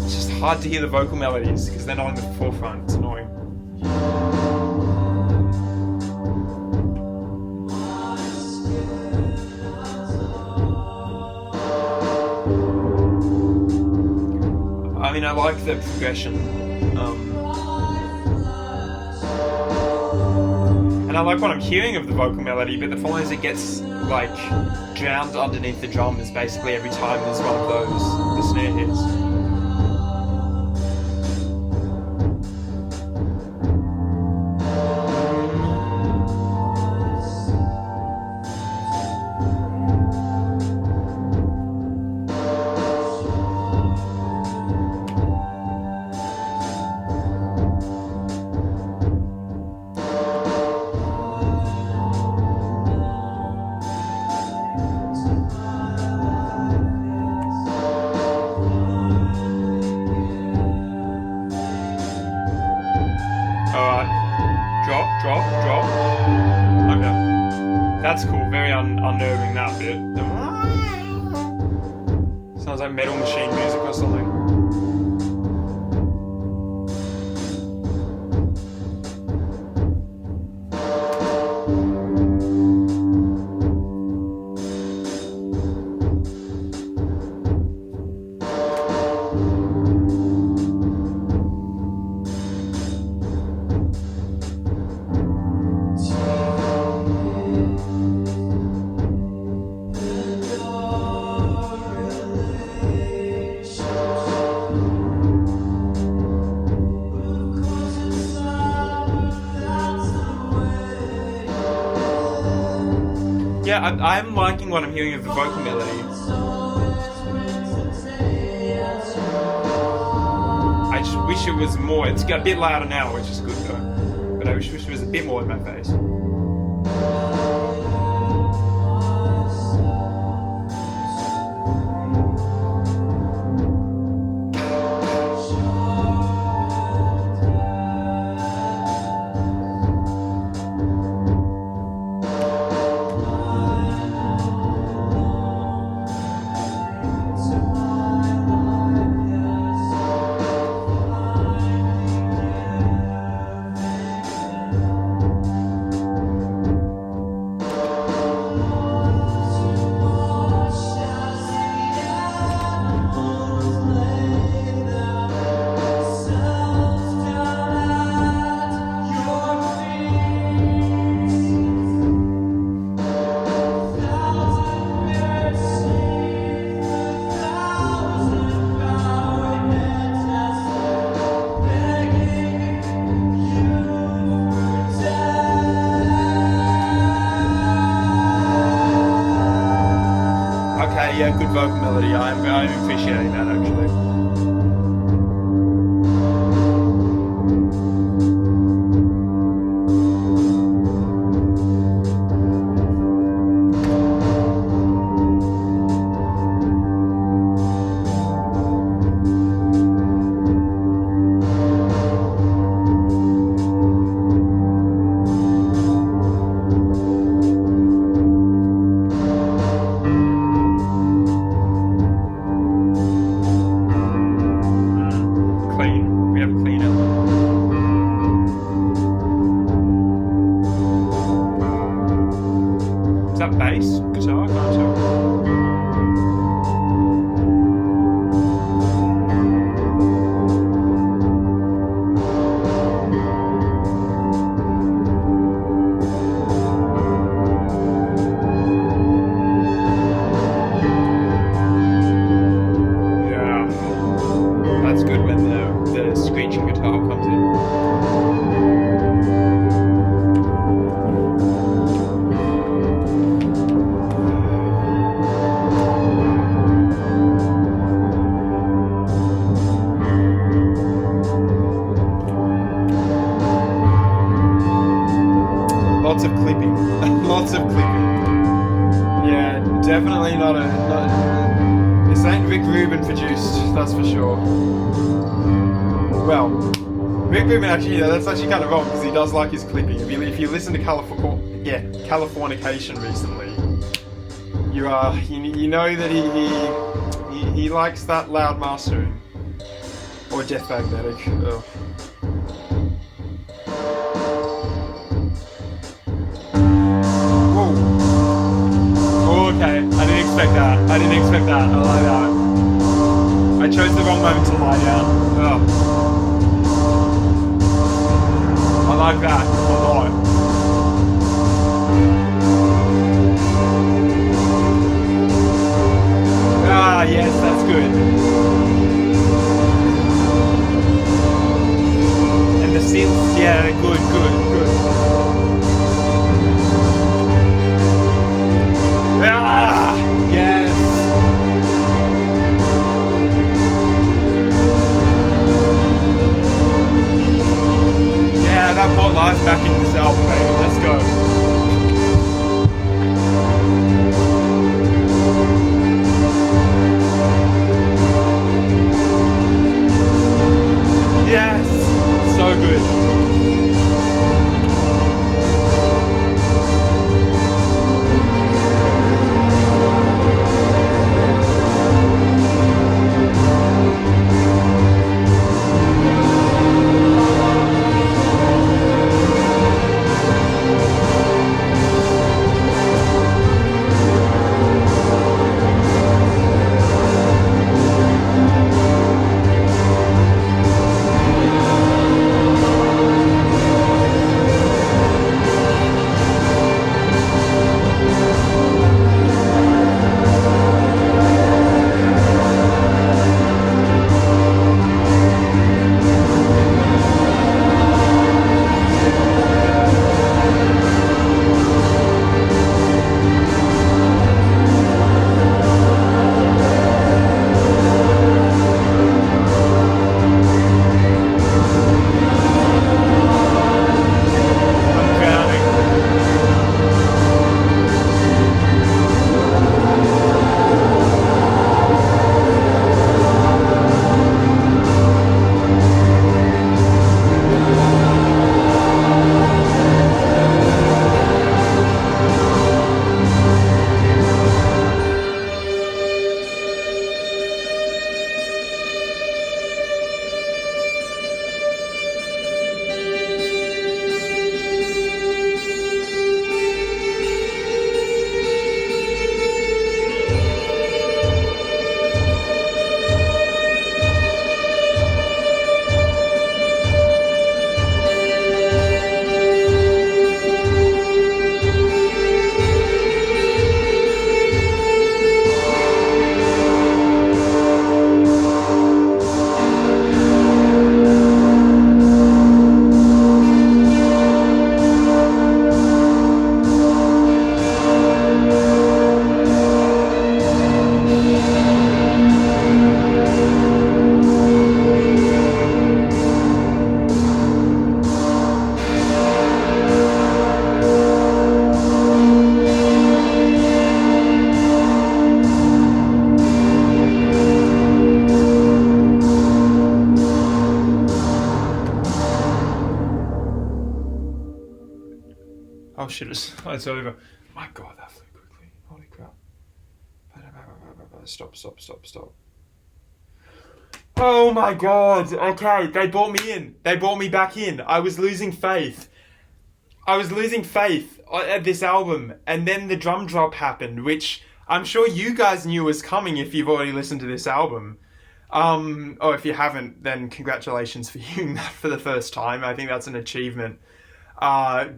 It's just hard to hear the vocal melodies because they're not in the forefront. It's annoying. I mean, I like the progression, and I like what I'm hearing of the vocal melody, but the problem is it gets, like, drowned underneath the drums basically every time there's one of those, the snare hits. Drop. Okay. That's cool, very unnerving, that bit. Sounds like Metal Machine music or something. Yeah, I'm liking what I'm hearing of the vocal melody. I just wish it was more. It's a bit louder now, which is good though. But I wish it was a bit more in my face. Yeah, good vocal melody. I'm appreciating that actually. that bass guitar? Can't tell. Lots of clipping. Lots of clipping. Yeah, definitely not this ain't Rick Rubin produced, that's for sure. Well, Rick Rubin actually, that's actually kind of wrong because he does like his clipping. If you listen to Californication recently, you know that he likes that loud mastering. Or Death Magnetic. Oh. Okay, I didn't expect that. I like that. I chose the wrong moment to lie down. Oh. I like that a lot. Ah, yes, that's good. And the synths, yeah, good. Ah, yes. Yeah, that brought life back into this album, baby. Let's go. Yes, so good. Oh shit, it's over. My god, that flew quickly. Holy crap. Stop. Oh my god, okay, they brought me in. They brought me back in. I was losing faith. at this album, and then the drum drop happened, which I'm sure you guys knew was coming if you've already listened to this album. Or if you haven't, then congratulations for hearing that for the first time. I think that's an achievement,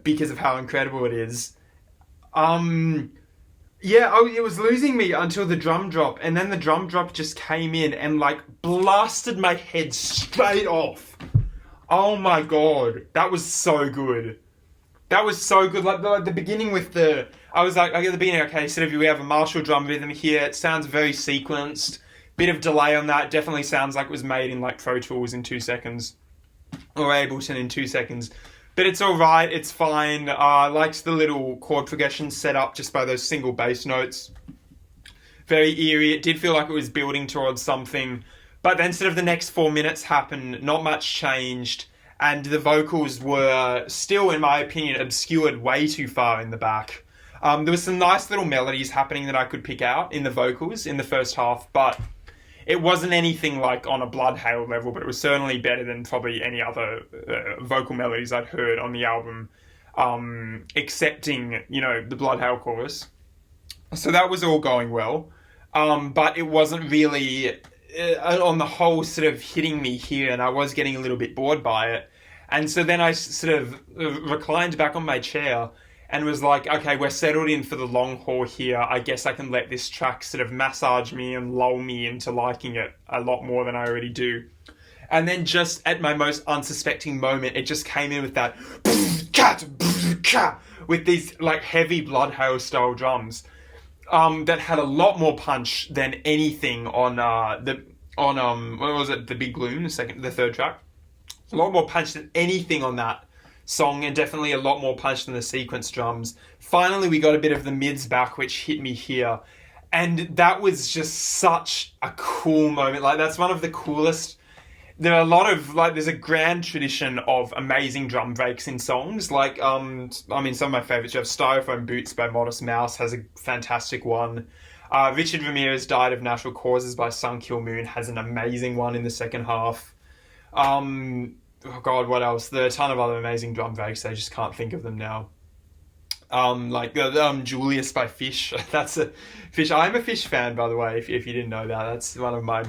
because of how incredible it is. It was losing me until the drum drop, and then the drum drop just came in and like blasted my head straight off. Oh my god, that was so good. That was so good. Like the beginning with I was like, at the beginning, okay, so we have a Marshall drum rhythm here. It sounds very sequenced. Bit of delay on that. Definitely sounds like it was made in like Pro Tools in 2 seconds, or Ableton in 2 seconds. But it's all right. It's fine. I liked the little chord progression set up just by those single bass notes. Very eerie. It did feel like it was building towards something. But then sort of the next 4 minutes happened. Not much changed. And the vocals were still, in my opinion, obscured way too far in the back. There was some nice little melodies happening that I could pick out in the vocals in the first half, but it wasn't anything like on a Bloodhail level, but it was certainly better than probably any other vocal melodies I'd heard on the album, excepting, the Bloodhail chorus. So that was all going well, but it wasn't really, on the whole, sort of hitting me here, and I was getting a little bit bored by it. And so then I sort of reclined back on my chair and was like, okay, we're settled in for the long haul here. I guess I can let this track sort of massage me and lull me into liking it a lot more than I already do. And then just at my most unsuspecting moment, it just came in with that with these like heavy Bloodhail style drums that had a lot more punch than anything on what was it, the Big Gloom, the third track. A lot more punch than anything on that song, and definitely a lot more punch than the sequence drums. Finally, we got a bit of the mids back, which hit me here. And that was just such a cool moment. Like, that's one of the coolest. There are a lot of, there's a grand tradition of amazing drum breaks in songs. Like, some of my favorites, you have Styrofoam Boots by Modest Mouse has a fantastic one. Richard Ramirez Died of Natural Causes by Sun Kill Moon has an amazing one in the second half. What else? There are a ton of other amazing drum breaks. I just can't think of them now. Julius by Fish. That's a Fish. I'm a Fish fan, by the way. If you didn't know that, that's one of my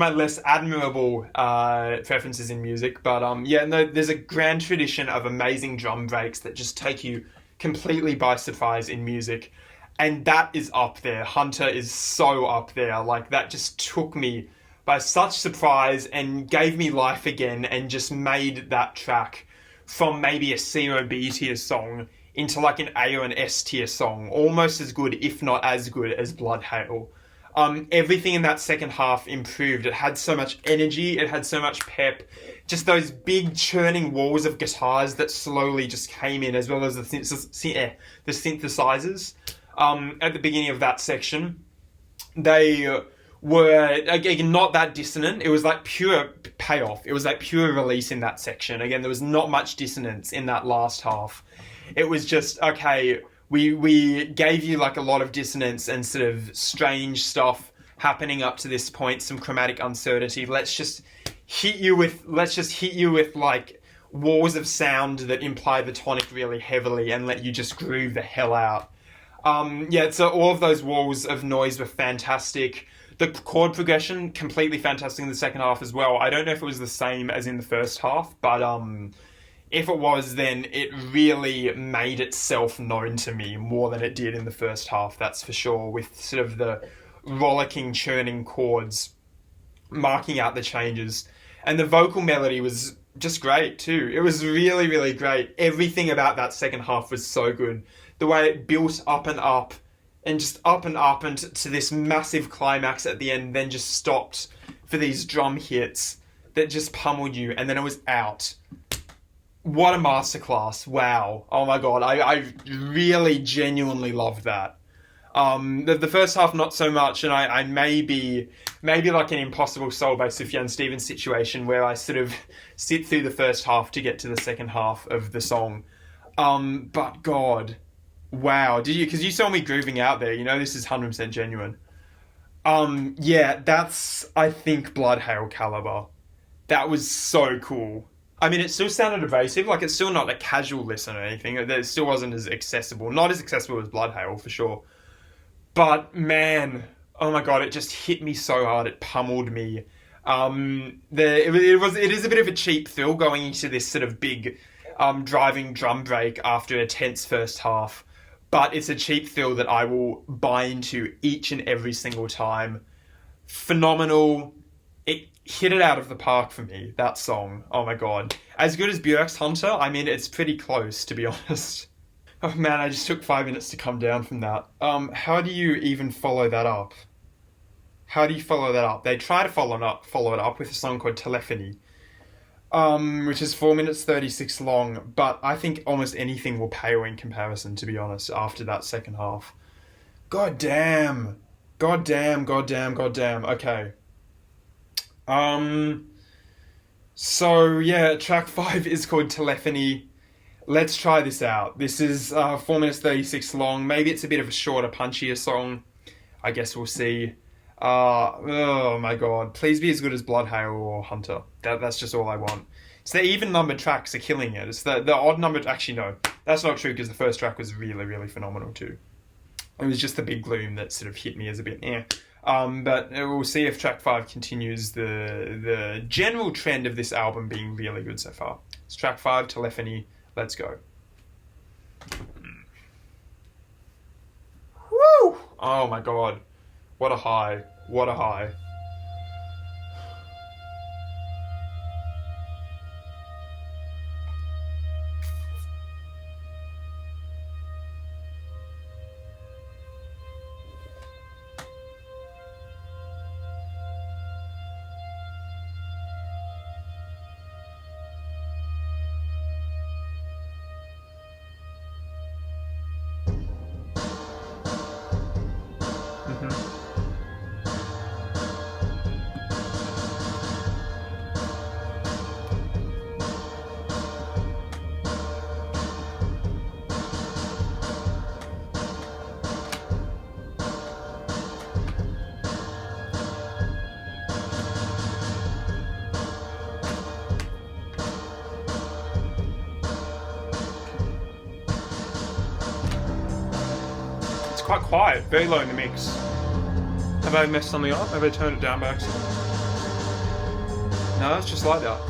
less admirable preferences in music. But there's a grand tradition of amazing drum breaks that just take you completely by surprise in music, and that is up there. Hunter is so up there. Like, that just took me by such surprise and gave me life again, and just made that track from maybe a C or a B tier song into like an A or an S tier song, almost as good, if not as good, as Bloodhail. Everything in that second half improved. It had so much energy, it had so much pep, just those big churning walls of guitars that slowly just came in, as well as the synthesizers. At the beginning of that section, they were, again, not that dissonant. It was like pure payoff. It was like pure release in that section. Again, there was not much dissonance in that last half. It was just, okay, we gave you like a lot of dissonance and sort of strange stuff happening up to this point, some chromatic uncertainty. Let's just hit you with like walls of sound that imply the tonic really heavily and let you just groove the hell out. So all of those walls of noise were fantastic. The chord progression, completely fantastic in the second half as well. I don't know if it was the same as in the first half, but if it was, then it really made itself known to me more than it did in the first half, that's for sure, with sort of the rollicking, churning chords marking out the changes. And the vocal melody was just great too. It was really, really great. Everything about that second half was so good. The way it built up and up, and just up and to this massive climax at the end, then just stopped for these drum hits that just pummeled you, and then it was out. What a masterclass. Wow. Oh my god, I really genuinely loved that. The first half not so much, and I maybe like an Impossible Soul by Sufjan Stevens situation where I sort of sit through the first half to get to the second half of the song. But god, wow. Did you? Because you saw me grooving out there. This is 100% genuine. That's, I think, Bloodhail caliber. That was so cool. I mean, it still sounded abrasive. Like, it's still not a casual listen or anything. It still wasn't as accessible. Not as accessible as Bloodhail, for sure. But, man, oh my god, it just hit me so hard. It pummeled me. It is a bit of a cheap thrill going into this sort of big driving drum break after a tense first half. But it's a cheap thrill that I will buy into each and every single time. Phenomenal. It hit it out of the park for me, that song. Oh my god. As good as Björk's Hunter, I mean, it's pretty close, to be honest. Oh man, I just took 5 minutes to come down from that. How do you even follow that up? How do you follow that up? They try to follow it up with a song called Telefony, which is 4 minutes 36 long, but I think almost anything will pale in comparison, to be honest, after that second half. God damn. God damn. Okay. So yeah, track 5 is called Telefony. Let's try this out. This is 4 minutes 36 long. Maybe it's a bit of a shorter, punchier song. I guess we'll see. Oh my god. Please be as good as Bloodhail or Hunter. That's just all I want. It's the even numbered tracks are killing it. It's the odd numbered... Actually, no. That's not true because the first track was really, really phenomenal too. It was just the Big Gloom that sort of hit me as a bit but we'll see if track 5 continues the general trend of this album being really good so far. It's track 5, Telefony. Let's go. Woo! Oh my god. What a high. What a high. Quite quiet, very low in the mix. Have I messed something up? Have I turned it down by accident? No, it's just like that.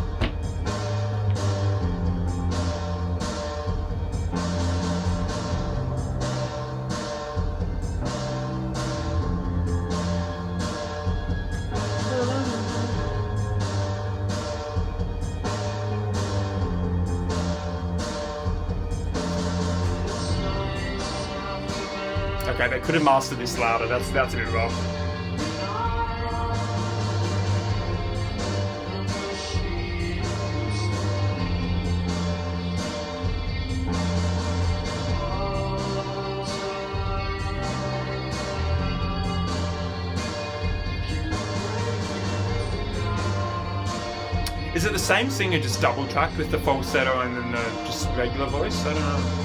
Okay, they could have mastered this louder. That's a bit rough. Is it the same singer just double tracked with the falsetto and then the just regular voice? I don't know.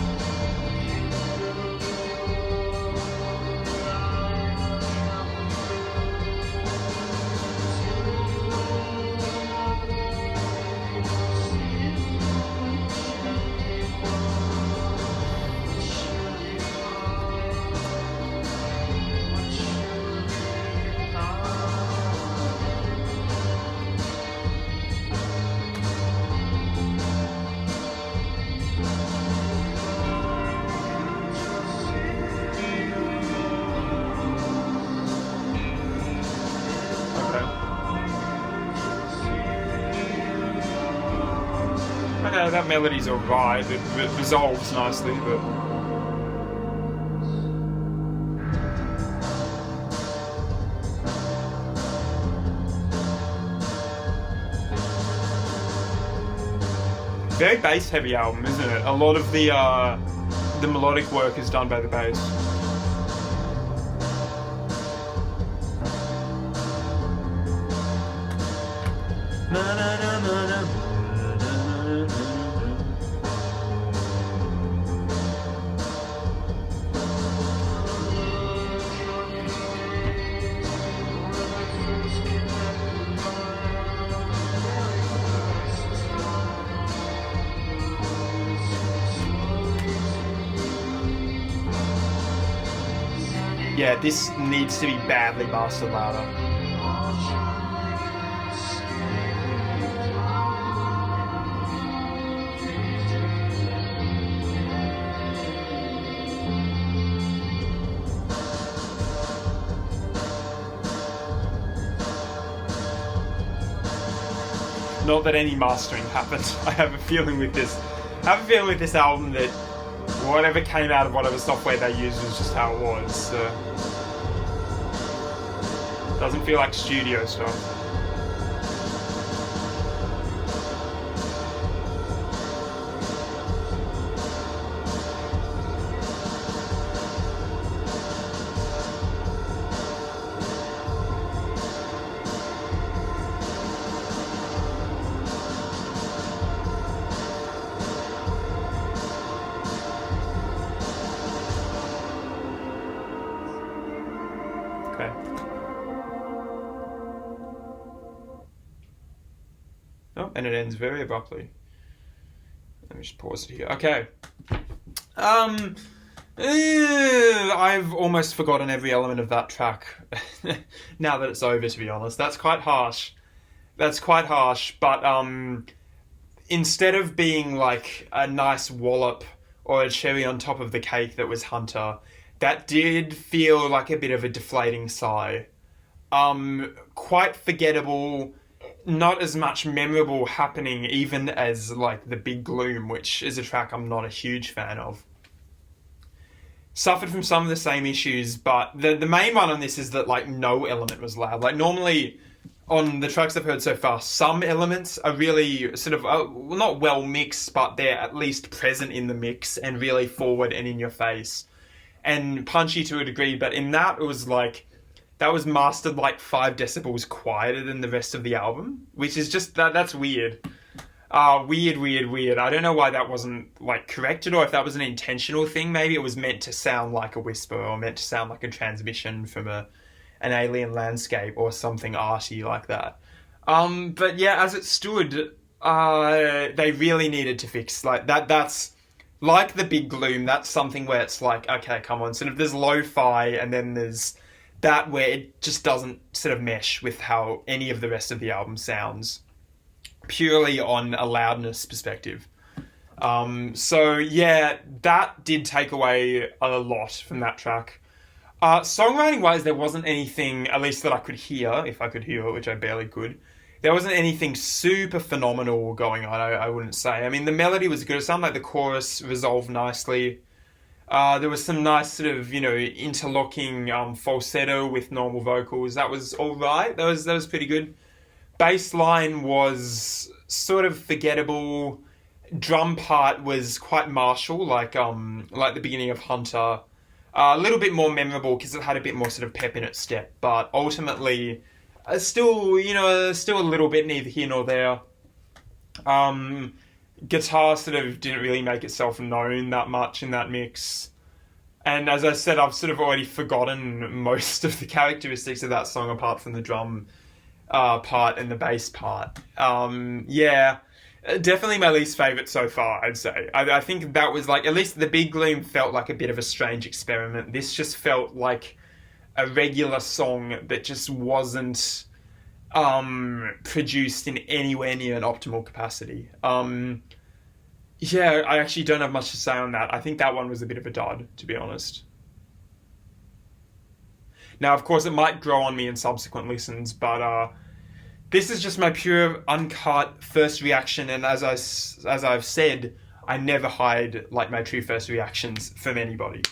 Okay, that melody's alright, it resolves nicely, but... Very bass-heavy album, isn't it? A lot of the melodic work is done by the bass. yeah, this needs to be badly mastered louder. Not that any mastering happened. I have a feeling with this album that whatever came out of whatever software they used was just how it was. So doesn't feel like studio stuff. Okay. Oh, and it ends very abruptly. Let me just pause it here. Okay. I've almost forgotten every element of that track now that it's over, to be honest. That's quite harsh. But instead of being like a nice wallop or a cherry on top of the cake that was Hunter, that did feel like a bit of a deflating sigh. Quite forgettable, not as much memorable happening even as like the Big Gloom, which is a track I'm not a huge fan of. Suffered from some of the same issues, but the main one on this is that like no element was loud. Like normally on the tracks I've heard so far, some elements are really sort of, not well mixed, but they're at least present in the mix and really forward and in your face and punchy to a degree. But in that, it was like, that was mastered like 5 decibels quieter than the rest of the album, which is just, that's weird. Weird. I don't know why that wasn't like corrected, or if that was an intentional thing. Maybe it was meant to sound like a whisper or meant to sound like a transmission from an alien landscape or something arty like that. But yeah, as it stood, they really needed to fix like that. That's like the Big Gloom. That's something where it's like, okay, come on. Sort of there's lo-fi and then there's that where it just doesn't sort of mesh with how any of the rest of the album sounds, purely on a loudness perspective. So yeah, that did take away a lot from that track. Songwriting wise, there wasn't anything, at least that I could hear, if I could hear it, which I barely could. There wasn't anything super phenomenal going on, I wouldn't say. I mean, the melody was good. It sounded like the chorus resolved nicely. There was some nice sort of, interlocking falsetto with normal vocals. That was all right. That was pretty good. Bass line was sort of forgettable. Drum part was quite martial, like the beginning of Hunter. A little bit more memorable because it had a bit more sort of pep in its step, but ultimately, still a little bit neither here nor there. Guitar sort of didn't really make itself known that much in that mix. And as I said, I've sort of already forgotten most of the characteristics of that song apart from the drum part and the bass part. Yeah, definitely my least favourite so far, I'd say. I think that was like, at least the Big Gloom felt like a bit of a strange experiment. This just felt like a regular song that just wasn't produced in anywhere near an optimal capacity. Yeah, I actually don't have much to say on that. I think that one was a bit of a dud, to be honest. Now, of course, it might grow on me in subsequent listens, but this is just my pure, uncut first reaction, and as I've said, I never hide like my true first reactions from anybody,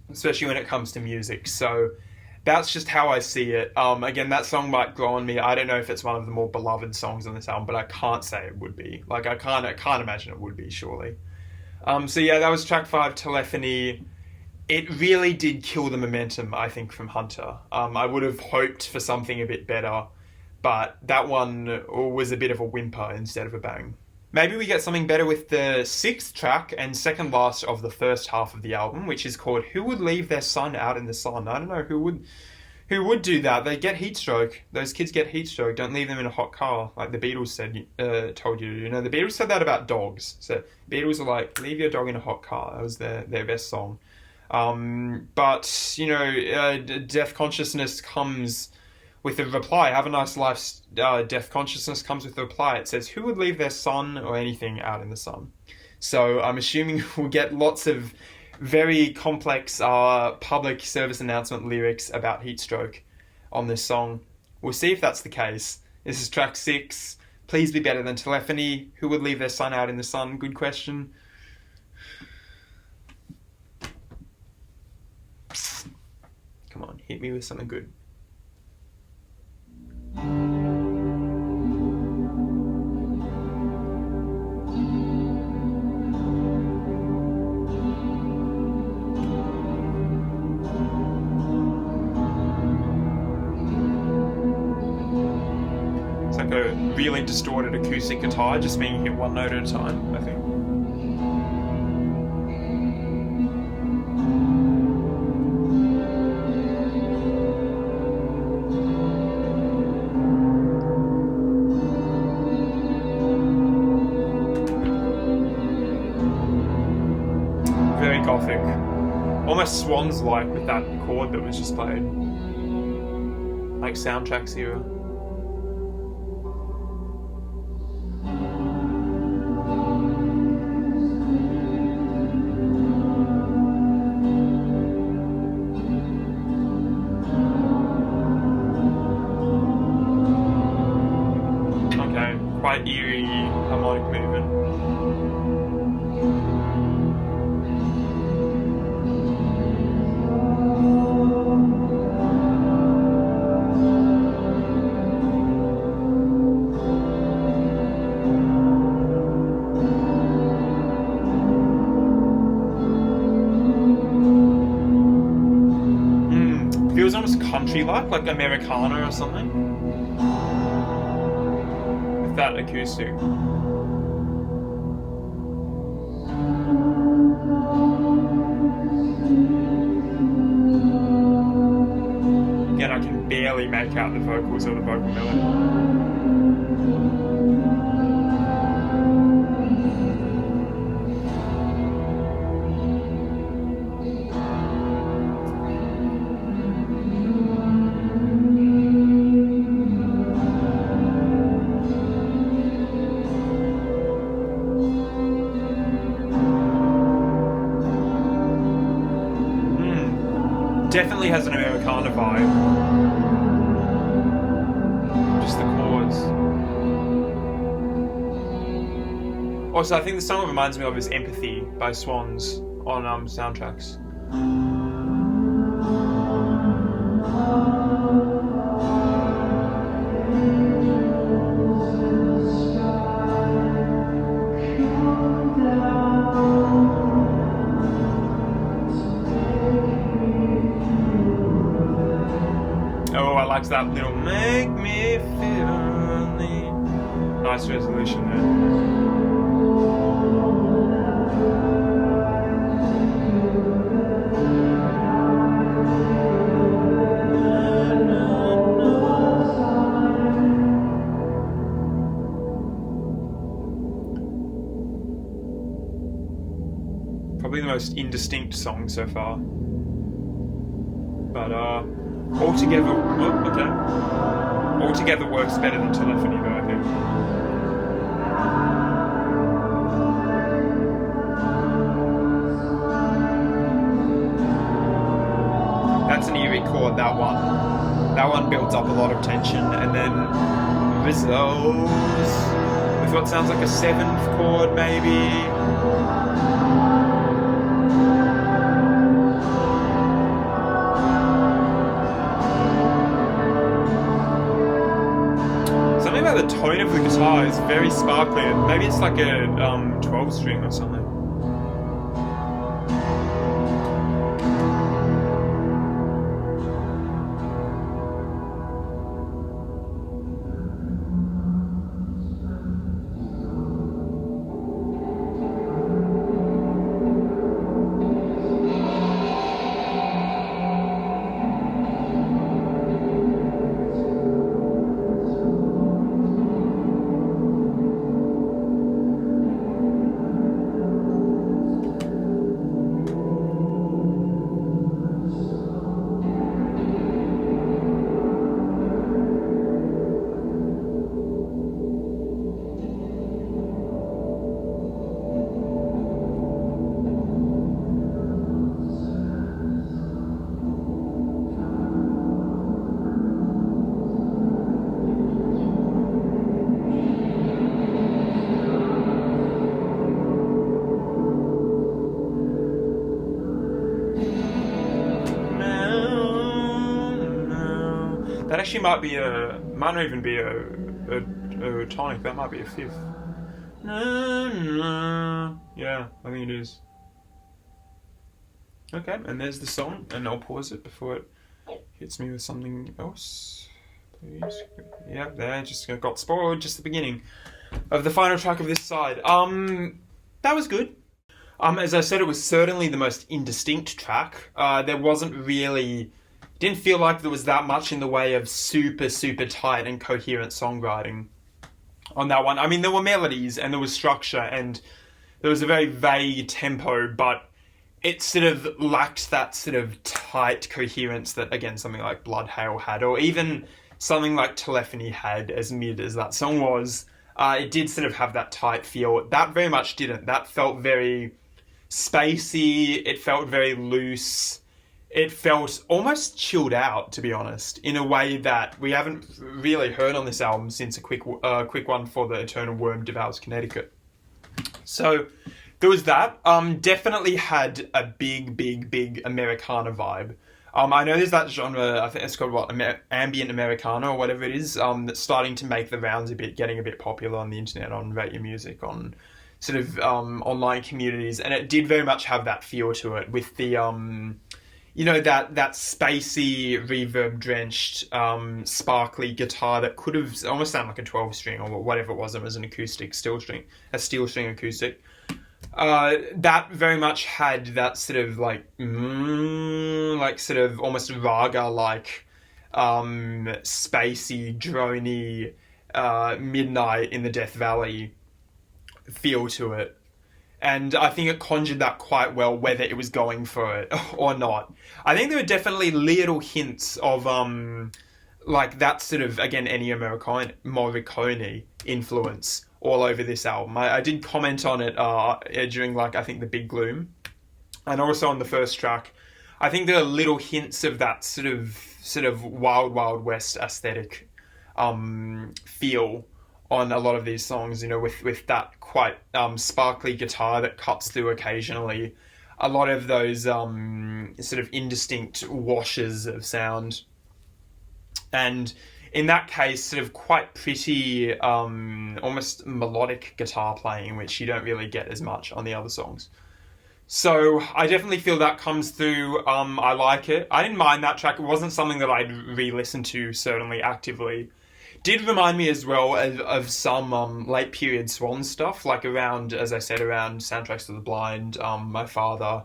especially when it comes to music. So that's just how I see it. Again, that song might grow on me. I don't know if it's one of the more beloved songs on this album, but I can't say it would be. Like, I can't imagine it would be, surely. So yeah, that was track 5, Telefony. It really did kill the momentum, I think, from Hunter. I would have hoped for something a bit better, but that one was a bit of a whimper instead of a bang. Maybe we get something better with the 6th track and second last of the first half of the album, which is called Who Would Leave Their Son Out in the Sun? I don't know who would do that. They get heat stroke. Those kids get heat stroke. Don't leave them in a hot car, like the Beatles told you to do. The Beatles said that about dogs. So Beatles are like, leave your dog in a hot car. That was their best song. But, you know, Death Consciousness comes with a reply. Have a nice life. Death Consciousness comes with a reply. It says, who would leave their son or anything out in the sun? So I'm assuming we'll get lots of very complex public service announcement lyrics about heat stroke on this song. We'll see if that's the case. This is track 6. Please be better than Telefony. Who would leave their son out in the sun? Good question. Come on, hit me with something good. It's like a really distorted acoustic guitar just being hit one note at a time, I think. Gothic. Almost Swans-like with that chord that was just played. Like Soundtracks era. Okay, quite eerie harmonic movement. Feels almost country-like Americana or something. With that acoustic. Again, I can barely make out the vocals or the vocal melody. Definitely has an Americana vibe. Just the chords. Also, I think the song it reminds me of is Empathy by Swans on Soundtracks. That little make me feel nice resolution there. Probably the most indistinct song so far. But altogether, altogether works better than Telefony though, I think. That's an eerie chord, that one. That one builds up a lot of tension and then resolves with what sounds like a 7th chord maybe. The tone of the guitar is very sparkly. Maybe it's like a 12 string or something. That actually might not even be a tonic. That might be a fifth. Yeah, I think it is. Okay, and there's the song, and I'll pause it before it hits me with something else. Please. Yeah, there, just got spoiled, just the beginning of the final track of this side. That was good. As I said, it was certainly the most indistinct track. There wasn't really... Didn't feel like there was that much in the way of super, super tight and coherent songwriting on that one. I mean, there were melodies, and there was structure, and there was a very vague tempo, but it sort of lacked that sort of tight coherence that, again, something like Bloodhail had, or even something like Telefony had, as mid as that song was. It did sort of have that tight feel. That very much didn't. That felt very spacey. It felt very loose. It felt almost chilled out, to be honest, in a way that we haven't really heard on this album since a quick one for the Eternal Worm, Devours, Connecticut. So there was that. Definitely had a big Americana vibe. I know there's that genre, I think it's called ambient Americana or whatever it is, that's starting to make the rounds a bit, getting a bit popular on the internet, on Rate Your Music, on sort of online communities, and it did very much have that feel to it with the, that spacey, reverb-drenched, sparkly guitar that could have almost sounded like a 12-string or whatever it was an acoustic steel string acoustic. That very much had that sort of like sort of almost raga-like, spacey, droney, midnight in the Death Valley feel to it. And I think it conjured that quite well, whether it was going for it or not. I think there were definitely little hints of, like that sort of, again, Ennio Morricone influence all over this album. I did comment on it during, like, I think the Big Gloom, and also on the first track. I think there are little hints of that sort of Wild West aesthetic feel on a lot of these songs, with that quite sparkly guitar that cuts through occasionally. A lot of those sort of indistinct washes of sound. And in that case, sort of quite pretty, almost melodic guitar playing, which you don't really get as much on the other songs. So I definitely feel that comes through. I like it. I didn't mind that track. It wasn't something that I'd re-listen to, certainly actively. Did remind me as well of some late period Swan stuff, like around, as I said, around Soundtracks to the Blind, My Father,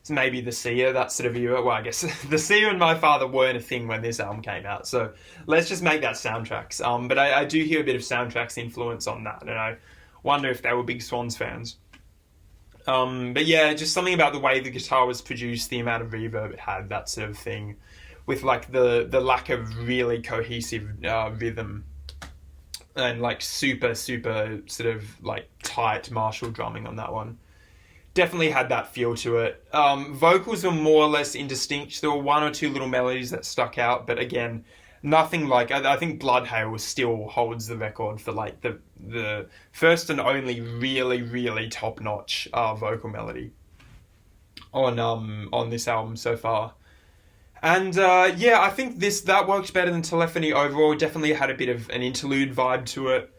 maybe The Seer, that sort of era. Well, I guess The Seer and My Father weren't a thing when this album came out, so let's just make that Soundtracks. But I do hear a bit of Soundtracks influence on that, and I wonder if they were big Swans fans. But yeah, just something about the way the guitar was produced, the amount of reverb it had, that sort of thing, with like the lack of really cohesive rhythm and like super sort of like tight Marshall drumming on that one. Definitely had that feel to it. Vocals were more or less indistinct. There were one or two little melodies that stuck out, but again, nothing like... I think Bloodhail still holds the record for like the first and only really top-notch vocal melody on this album so far. And yeah, I think that worked better than Telefony overall. It definitely had a bit of an interlude vibe to it.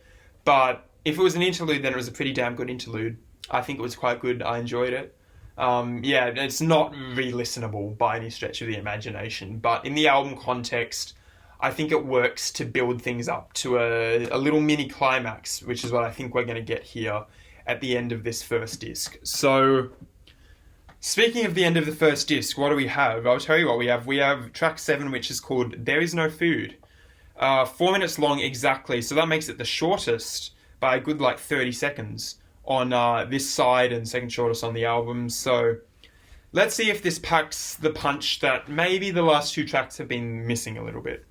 But if it was an interlude, then it was a pretty damn good interlude. I think it was quite good. I enjoyed it. Yeah, it's not re-listenable by any stretch of the imagination. But in the album context, I think it works to build things up to a little mini climax, which is what I think we're going to get here at the end of this first disc. So... speaking of the end of the first disc, what do we have? I'll tell you what we have. We have track 7, which is called There Is No Food. 4 minutes long exactly, so that makes it the shortest by a good 30 seconds on this side and second shortest on the album. So let's see if this packs the punch that maybe the last 2 tracks have been missing a little bit.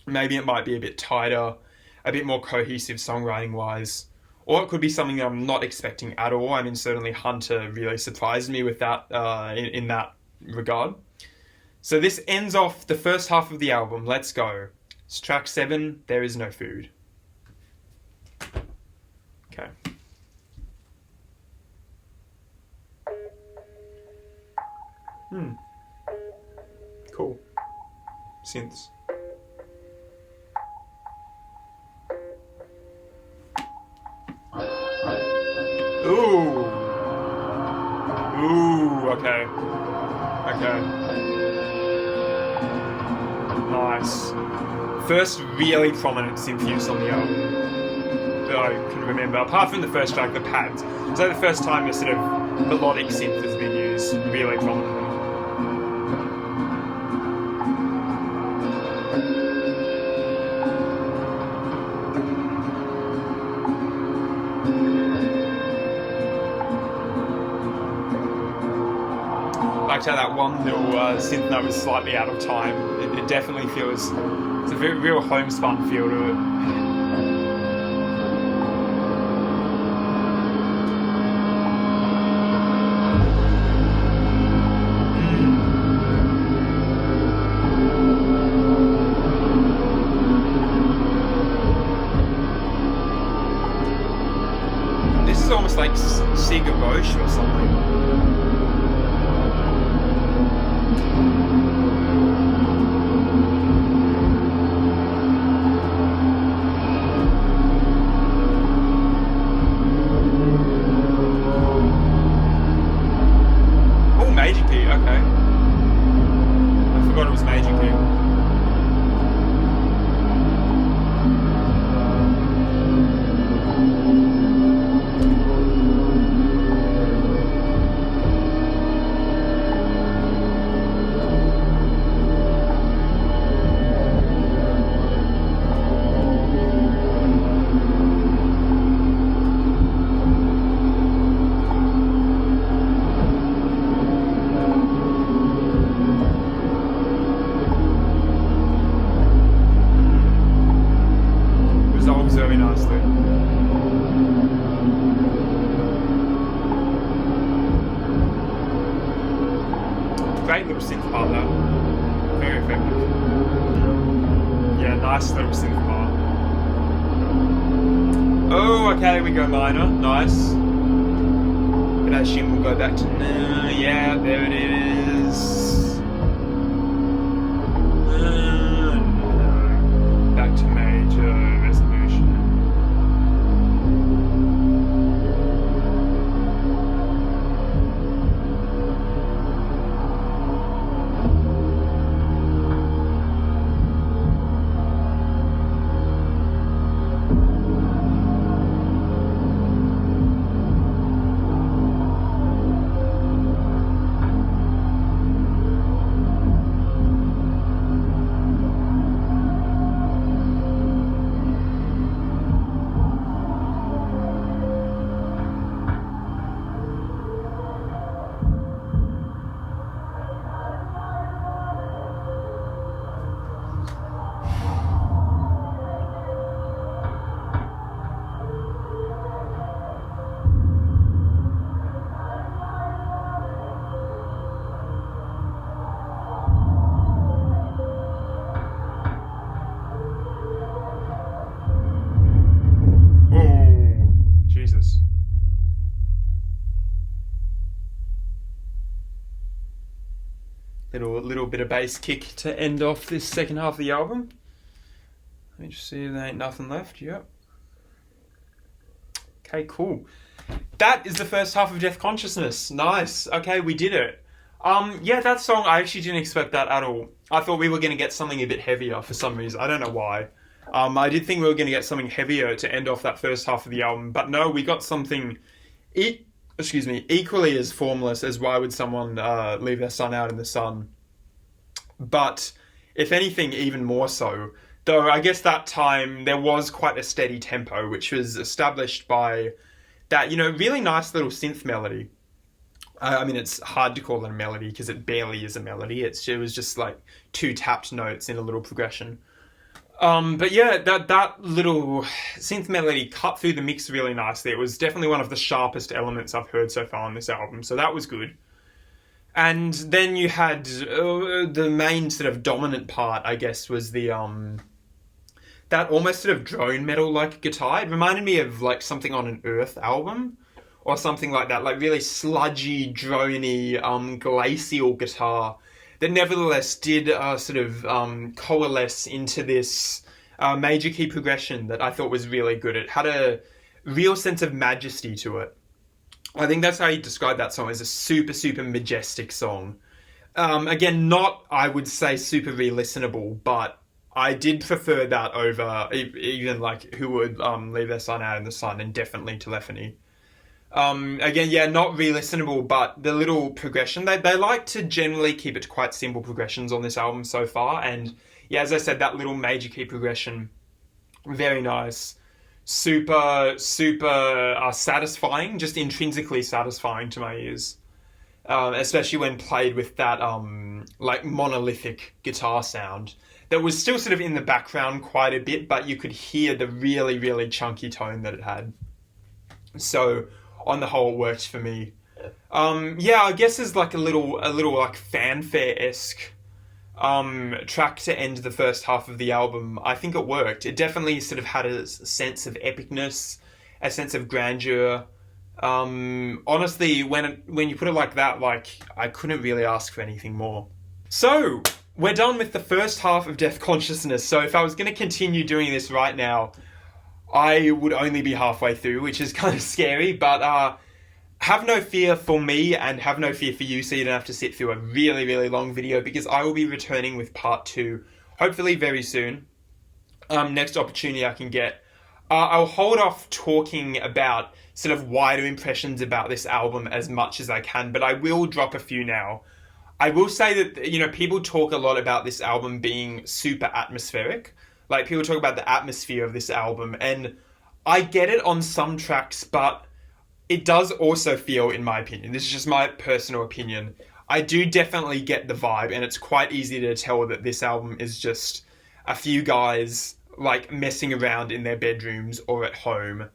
Maybe it might be a bit tighter, a bit more cohesive songwriting-wise. Or it could be something that I'm not expecting at all. I mean, certainly Hunter really surprised me with that in that regard. So this ends off the first half of the album. Let's go. It's track 7, There Is No Food. Okay. Cool. Synths. Nice. First really prominent synth use on the album that I can remember, apart from the first track, the pads. Is that the first time a sort of melodic synth has been used really prominently? I liked how that one little synth note was slightly out of time. It definitely feels, it's a very real homespun feel to it. This is almost like Sigur Rós or something. Very nicely. Great little synth part though. Very effective. Yeah, nice little synth part. Oh, okay, we go minor. Nice. But I assume we'll go back to yeah, there it is. Back to major resolution. Little bit of bass kick to end off this second half of the album. Let me just see if there ain't nothing left. Yep. Okay, cool. That is the first half of Deathconsciousness. Nice. Okay, we did it. Yeah, that song, I actually didn't expect that at all. I thought we were going to get something a bit heavier for some reason. I don't know why. I did think we were going to get something heavier to end off that first half of the album, but no, we got something equally as formless as Why Would Someone Leave Their Son Out in the Sun. But, if anything, even more so. Though, I guess that time there was quite a steady tempo, which was established by that, really nice little synth melody. I mean, it's hard to call it a melody because it barely is a melody. It was just like two tapped notes in a little progression. But yeah, that little synth melody cut through the mix really nicely. It was definitely one of the sharpest elements I've heard so far on this album, so that was good. And then you had the main sort of dominant part, I guess, was the that almost sort of drone metal-like guitar. It reminded me of like something on an Earth album or something like that, like really sludgy, droney, glacial guitar that nevertheless did sort of coalesce into this major key progression that I thought was really good. It had a real sense of majesty to it. I think that's how you describe that song, as a super, super majestic song. Again, not, I would say, super re-listenable, but I did prefer that over even like Who Would Leave Their Son Out in the Sun, and definitely Telefony. Again, yeah, not re-listenable, but the little progression, they like to generally keep it to quite simple progressions on this album so far, and yeah, as I said, that little major key progression, very nice. Super satisfying, just intrinsically satisfying to my ears. Especially when played with that like monolithic guitar sound that was still sort of in the background quite a bit, but you could hear the really, really chunky tone that it had. So on the whole, it worked for me. Yeah, I guess as like a little like fanfare-esque track to end the first half of the album, I think it worked. It definitely sort of had a sense of epicness, a sense of grandeur. Honestly, when you put it like that, like, I couldn't really ask for anything more. So, we're done with the first half of Deathconsciousness. So if I was going to continue doing this right now, I would only be halfway through, which is kind of scary, but have no fear for me and have no fear for you, so you don't have to sit through a really, really long video, because I will be returning with part 2, hopefully very soon. Next opportunity I can get. I'll hold off talking about sort of wider impressions about this album as much as I can, but I will drop a few now. I will say that, you know, people talk a lot about this album being super atmospheric. Like, people talk about the atmosphere of this album, and I get it on some tracks, but it does also feel, in my opinion, this is just my personal opinion, I do definitely get the vibe, and it's quite easy to tell that this album is just a few guys, like, messing around in their bedrooms or at home,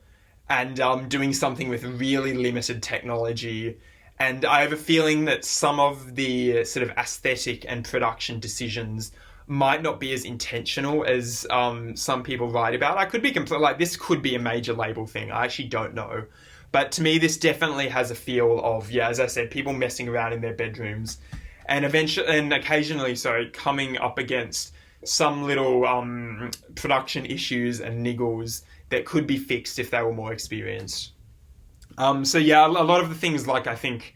and doing something with really limited technology. And I have a feeling that some of the sort of aesthetic and production decisions might not be as intentional as some people write about. I could be completely, like, this could be a major label thing. I actually don't know. But to me, this definitely has a feel of, yeah, as I said, people messing around in their bedrooms, and occasionally, coming up against some little production issues and niggles that could be fixed if they were more experienced. So yeah, a lot of the things, like, I think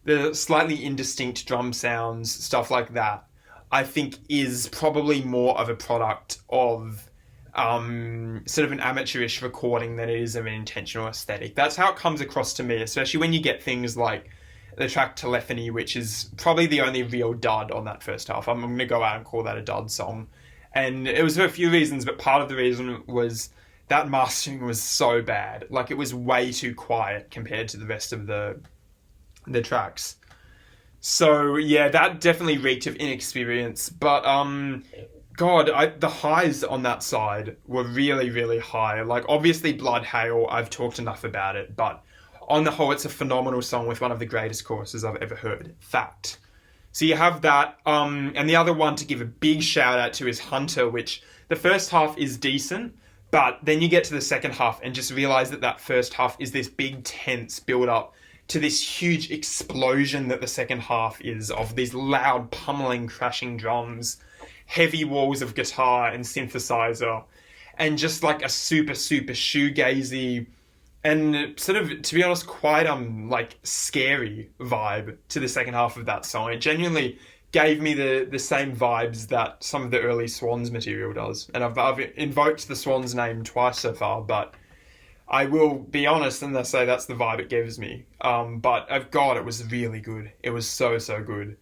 the slightly indistinct drum sounds, stuff like that, I think is probably more of a product of sort of an amateurish recording than it is of an intentional aesthetic. That's how it comes across to me, especially when you get things like the track Telefony, which is probably the only real dud on that first half. I'm going to go out and call that a dud song. And it was for a few reasons, but part of the reason was that mastering was so bad. Like, it was way too quiet compared to the rest of the tracks. So yeah, that definitely reeked of inexperience. But God, the highs on that side were really, really high. Like, obviously Bloodhail, I've talked enough about it, but on the whole, it's a phenomenal song with one of the greatest choruses I've ever heard. Fact. So you have that. And the other one to give a big shout out to is Hunter, which the first half is decent, but then you get to the second half and just realize that first half is this big tense build up to this huge explosion that the second half is, of these loud pummeling crashing drums, heavy walls of guitar and synthesizer, and just like a super, super shoegazy and sort of, to be honest, quite like scary vibe to the second half of that song. It genuinely gave me the same vibes that some of the early Swans material does. And I've invoked the Swans name twice so far, but I will be honest and say that's the vibe it gives me. But God, it was really good. It was so, so good.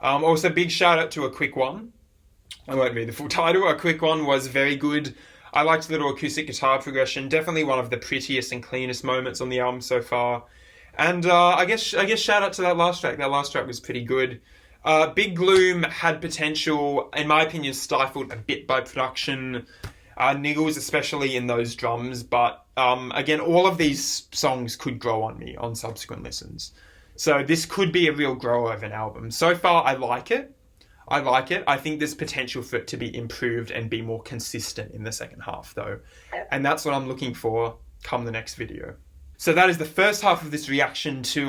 Also, big shout out to A Quick One. I won't read the full title. A Quick One was very good. I liked the little acoustic guitar progression. Definitely one of the prettiest and cleanest moments on the album so far. And I guess shout out to that last track. That last track was pretty good. Big Gloom had potential, in my opinion, stifled a bit by production. Niggles, especially in those drums. But again, all of these songs could grow on me on subsequent listens. So this could be a real grower of an album. So far, I like it. I think there's potential for it to be improved and be more consistent in the second half, though. And that's what I'm looking for come the next video. So that is the first half of this reaction to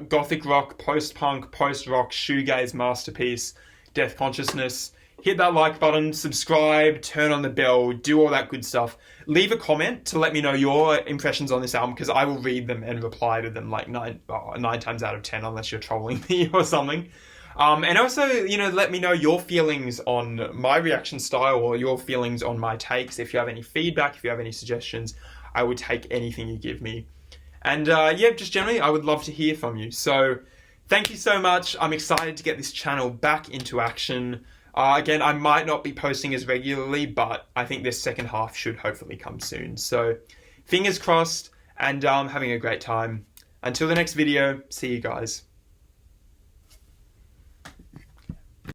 gothic rock, post-punk, post-rock, shoegaze masterpiece, Deathconsciousness. Hit that like button, subscribe, turn on the bell, do all that good stuff. Leave a comment to let me know your impressions on this album, because I will read them and reply to them like 9 times out of 10, unless you're trolling me or something. And also, let me know your feelings on my reaction style or your feelings on my takes. If you have any feedback, if you have any suggestions, I would take anything you give me. And just generally, I would love to hear from you. So thank you so much. I'm excited to get this channel back into action. Again, I might not be posting as regularly, but I think this second half should hopefully come soon. So fingers crossed, and having a great time. Until the next video, see you guys.